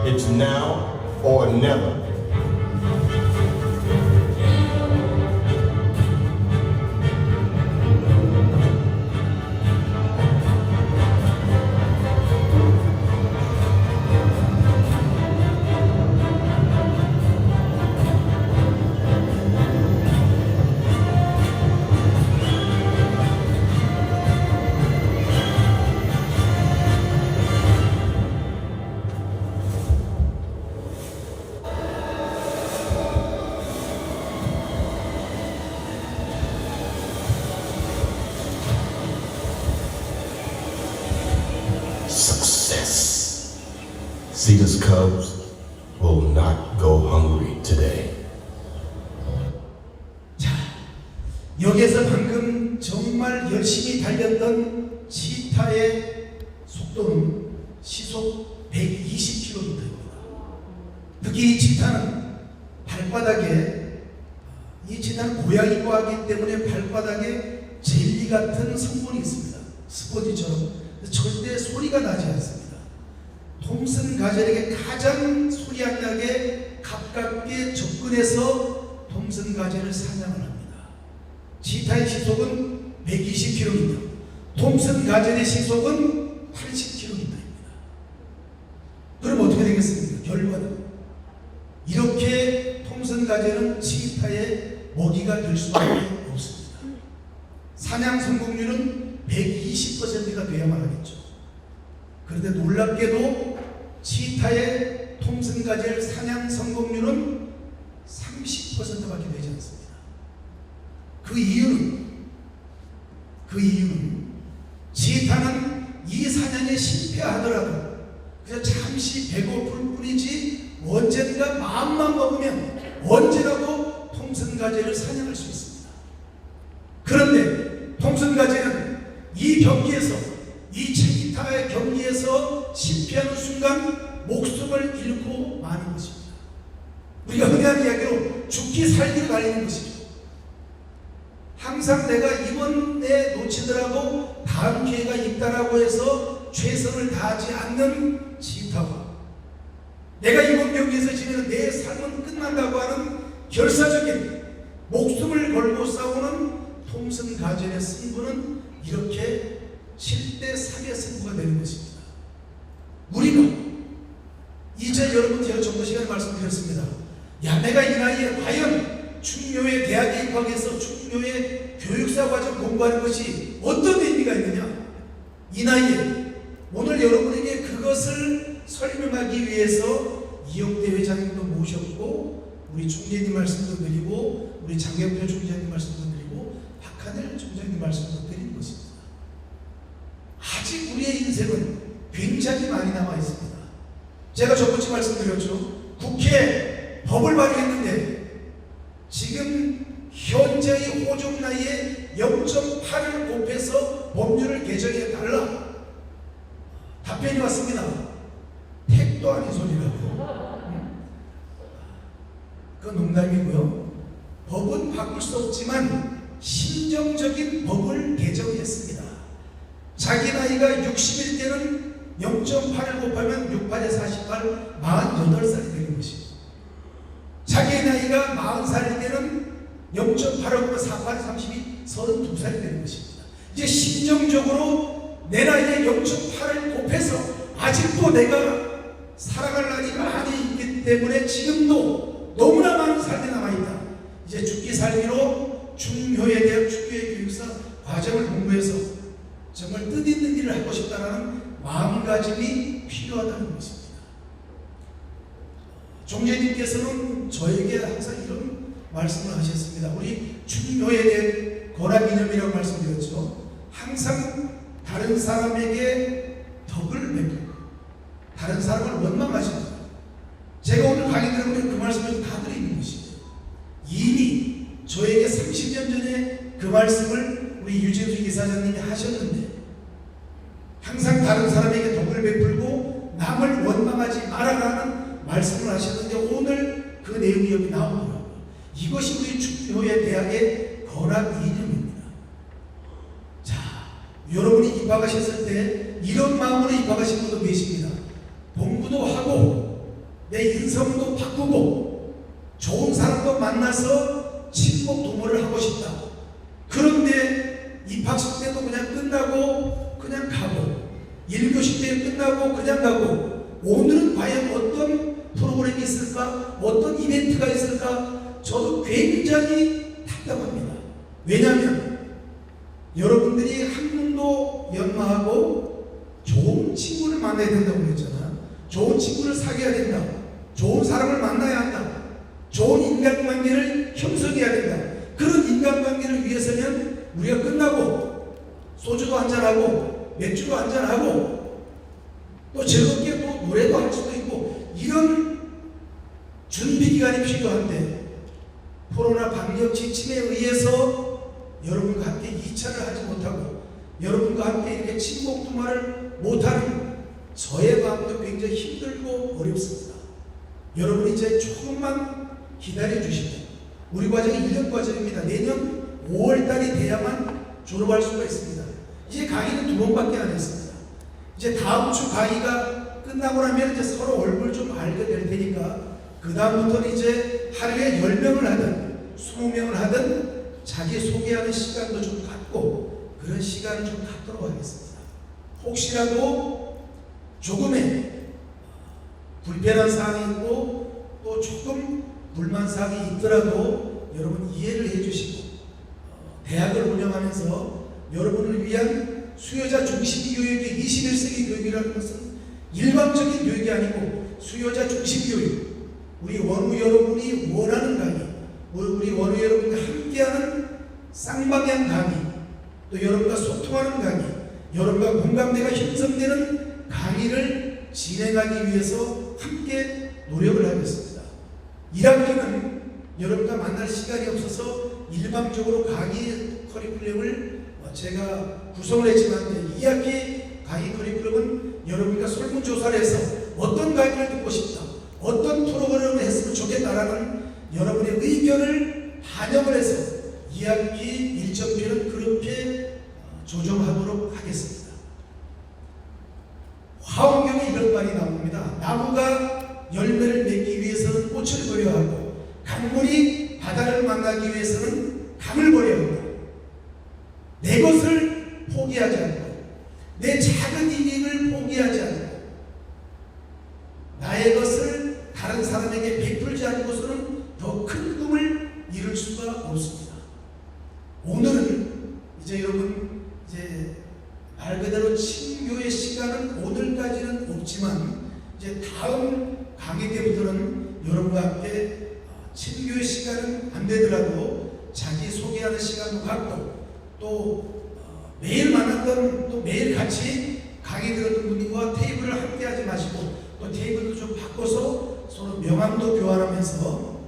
It's now or never. Success. Cedar's Cubs will not go hungry today. 자, 여기에서 방금 정말 열심히 달렸던 치타의 속도는 시속 120km입니다. 특히 이 치타는 발바닥에 이 치타는 고양이과 하기 때문에 발바닥에 젤리 같은 성분이 있습니다. 스포지처럼. 절대 소리가 나지 않습니다. 톰슨 가젤에게 가장 소리 안 나게 가깝게 접근해서 톰슨 가젤을 사냥을 합니다. 치타의 시속은 120km, 톰슨 가젤의 시속은 80km입니다. 그럼 어떻게 되겠습니까? 결과는 이렇게 톰슨 가젤은 치타의 먹이가 될 수밖에 없습니다. 사냥 성공률은 120%가 돼야만 하겠죠. 그런데 놀랍게도 치타의 톰슨 가젤 사냥 성공률은 30%밖에 되지 않습니다. 그 이유는 지타는 이 사냥에 실패하더라도 그냥 잠시 배고플 뿐이지 언젠가 마음만 먹으면 언제라도 톰슨가재를 사냥할 수 있습니다. 그런데 톰슨가재는 이 경기에서, 이 체기타의 경기에서 실패하는 순간 목숨을 잃고 마는 것입니다. 우리가 흔히 하는 이야기로 죽기 살기로 달리는 것이죠. 항상 내가 이번에 놓치더라도 다음 기회가 있다라고 해서 최선을 다하지 않는 지타와 내가 이번 경기에서 지면 내 삶은 끝난다고 하는 결사적인 목숨을 걸고 싸우는 톰슨 가젤의 승부는 이렇게 7대 3의 승부가 되는 것입니다. 우리가 이제 여러분 제가 좀 더 시간에 말씀드렸습니다. 야, 내가 이 나이에 과연 충묘의 대학에 입학해서 충묘의 교육사 과정 공부하는 것이 어떤 의미가 있느냐? 이 나이에 오늘 여러분에게 그것을 설명하기 위해서 이영대 회장님도 모셨고 우리 총재님 말씀도 드리고 우리 장경표 총재님 말씀도 드리고 박하늘 총장님 말씀도 드리는 것입니다. 아직 우리의 인생은 굉장히 많이 남아 있습니다. 제가 저번주 말씀드렸죠. 국회에 법을 발의했는데 지금 현재의 호적 나이에 0.8을 곱해서 법률을 개정해 달라. 답변이 왔습니다. 택도 아닌 소리라고. 그건 농담이고요. 법은 바꿀 수 없지만 심정적인 법을 개정했습니다. 자기 나이가 60일 때는 0.8을 곱하면 6, 8에 48, 48살이 되는 것입니다. 자기 나이가 40살일 때는 0.8을 곱하면 4, 8에 32, 32살이 되는 것입니다. 이제 심정적으로 내 나이에 0.8을 곱해서 아직도 내가 살아갈 날이 많이 있기 때문에 지금도 너무나 많은 삶이 남아있다. 이제 죽기 살기로 중효에 대한 중효의 교육사 과정을 공부해서 정말 뜻있는 일을 하고 싶다는 마음가짐이 필요하다는 것입니다. 종재님께서는 저에게 항상 이런 말씀을 하셨습니다. 우리 중효에 대한 권한기념이라고 말씀드렸죠. 항상 다른 사람에게 덕을 베풀고 다른 사람을 원망하십니다. 제가 오늘 강의 들으면 그 말씀을 다 드리는 것이죠. 이미 저에게 30년 전에 그 말씀을 우리 유재수 이사장님이 하셨는데 항상 다른 사람에게 덕을 베풀고 남을 원망하지 말아라는 말씀을 하셨는데 오늘 그 내용이 여기 나오더라고요. 이것이 우리 중효의 대학의 권학 이념입니다. 자, 여러분이 입학하셨을 때 이런 마음으로 입학하신 분도 계십니다. 공부도 하고 내 인성도 바꾸고 좋은 사람도 만나서 친목 도모를 하고 싶다. 그런데 입학식 때도 그냥 끝나고 그냥 가고 1교시 때 끝나고 그냥 가고 오늘은 과연 어떤 프로그램이 있을까? 어떤 이벤트가 있을까? 저도 굉장히 답답합니다. 왜냐하면 여러분들이 학문도 연마하고 좋은 친구를 만나야 된다고 그랬잖아. 좋은 친구를 사귀어야 된다. 좋은 사람을 만나야 한다. 좋은 인간관계를 형성해야 된다. 그런 인간관계를 위해서는 우리가 끝나고 소주도 한잔하고 맥주도 한잔하고 또 즐겁게 또 노래도 할 수도 있고 이런 준비기간이 필요한데 코로나 방역 지침에 의해서 여러분과 함께 2차를 하지 못하고 여러분과 함께 이렇게 친목 통화를 못하는 저의 마음도 굉장히 힘들고 어렵습니다. 여러분 이제 조금만 기다려 주시면 우리 과정이 1년 과정입니다. 내년 5월달이 돼야만 졸업할 수가 있습니다. 이제 강의는 2번밖에 안 했습니다. 이제 다음 주 강의가 끝나고 나면 이제 서로 얼굴 좀 알게 될 테니까 그 다음부터는 이제 하루에 10명을 하든 20명을 하든 자기 소개하는 시간도 좀 갖고 그런 시간을 좀 갖도록 하겠습니다. 혹시라도 조금의 불편한 사항이 있고 또 조금 불만사항이 있더라도 여러분 이해를 해주시고 대학을 운영하면서 여러분을 위한 수요자 중심 교육의 21세기 교육이라는 것은 일방적인 교육이 아니고 수요자 중심 교육, 우리 원우 여러분이 원하는 강의, 우리 원우 여러분과 함께하는 쌍방향 강의, 또 여러분과 소통하는 강의, 여러분과 공감대가 형성되는 강의를 진행하기 위해서 함께 노력을 하겠습니다. 1학기는 여러분과 만날 시간이 없어서 일방적으로 강의 커리큘럼을 제가 구성을 했지만 2학기 강의 커리큘럼은 여러분과 설문조사를 해서 어떤 강의를 듣고 싶다, 어떤 프로그램을 했으면 좋겠다라는 여러분의 의견을 반영을 해서 2학기 일정표는 그렇게 조정하도록 하겠습니다. 화엄경에 이런 말이 나옵니다. 나무가 열매를 맺기 위해서는 꽃을 버려야 하고 강물이 바다를 만나기 위해서는 강을 버려야 한다. 내 것을 포기하지 않고 내 작은 이익을 포기하지 않고 나의 것을 다른 사람에게 베풀지 않고서는 더 큰 꿈을 이룰 수가 없습니다. 오늘은 이제 여러분 이제 말 그대로 친교의 시간은 오늘까지는 없지만 이제 다음 강의 때부터는 여러분과 함께 친교의 시간은 안 되더라도 자기 소개하는 시간도 갖고 또 매일 만났던 또 매일 같이 강의 들었던 분들과 테이블을 함께 하지 마시고 또 테이블도 좀 바꿔서 서로 명함도 교환하면서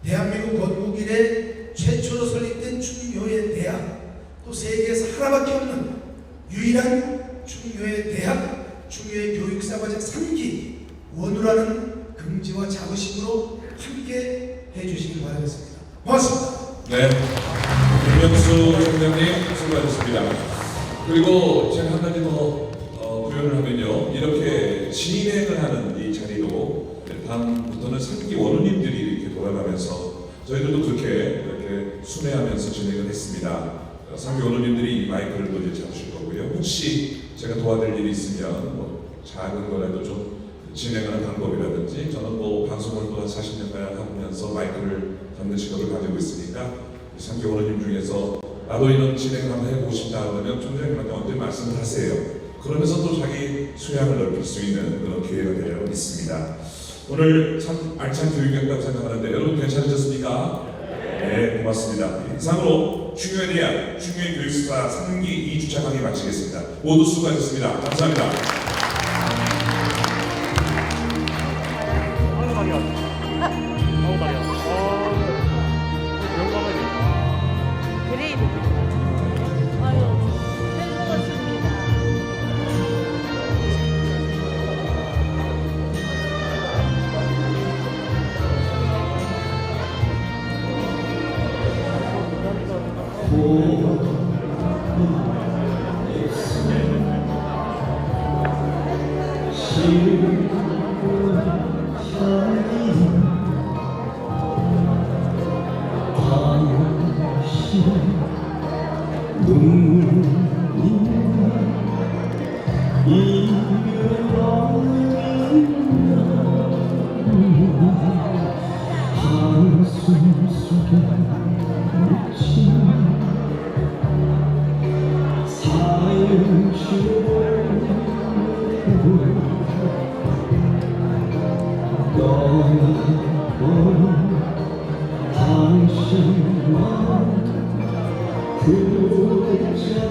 대한민국 건국 이래 최초로 설립된 충교회 대학, 또 세계에서 하나밖에 없는 유일한 충교회 대학, 충교회 교육사과정 3기 원우라는 긍지와 자부심으로 함께 해주시길 바라겠습니다. 고맙습니다. 네, 김명수 총장님 수고하셨습니다. 그리고 제가 한 가지 더 부연을 하면요, 이렇게 진행을 하는 이 자리도 다음부터는 3기 원우님들이 이렇게 돌아가면서 저희들도 그렇게 이렇게 순회하면서 진행을 했습니다. 3기 원우님들이 이 마이크를 또 이제 잡으실 거고요. 혹시 제가 도와드릴 일이 있으면 뭐 작은 거라도 좀 진행하는 방법이라든지, 저는 뭐 방송을 또 40년 가량 하면서 마이크를 잡는 직업을 가지고 있으니까 3기 원우님 중에서 나도 이런 진행을 한번 해보고 싶다 그러면 총장님한테 언제 말씀을 하세요. 그러면서 또 자기 수량을 넓힐 수 있는 그런 기회가 되려고 믿습니다. 오늘 참 알찬 교육이었다고 생각하는데 여러분 괜찮으셨습니까? 네, 고맙습니다. 이상으로 충교에 대한 충교의 교육사 3기 2주차 강의 마치겠습니다. 모두 수고하셨습니다. 감사합니다. 그레이드. 아유, 잘 먹었습니다. 당신만 그저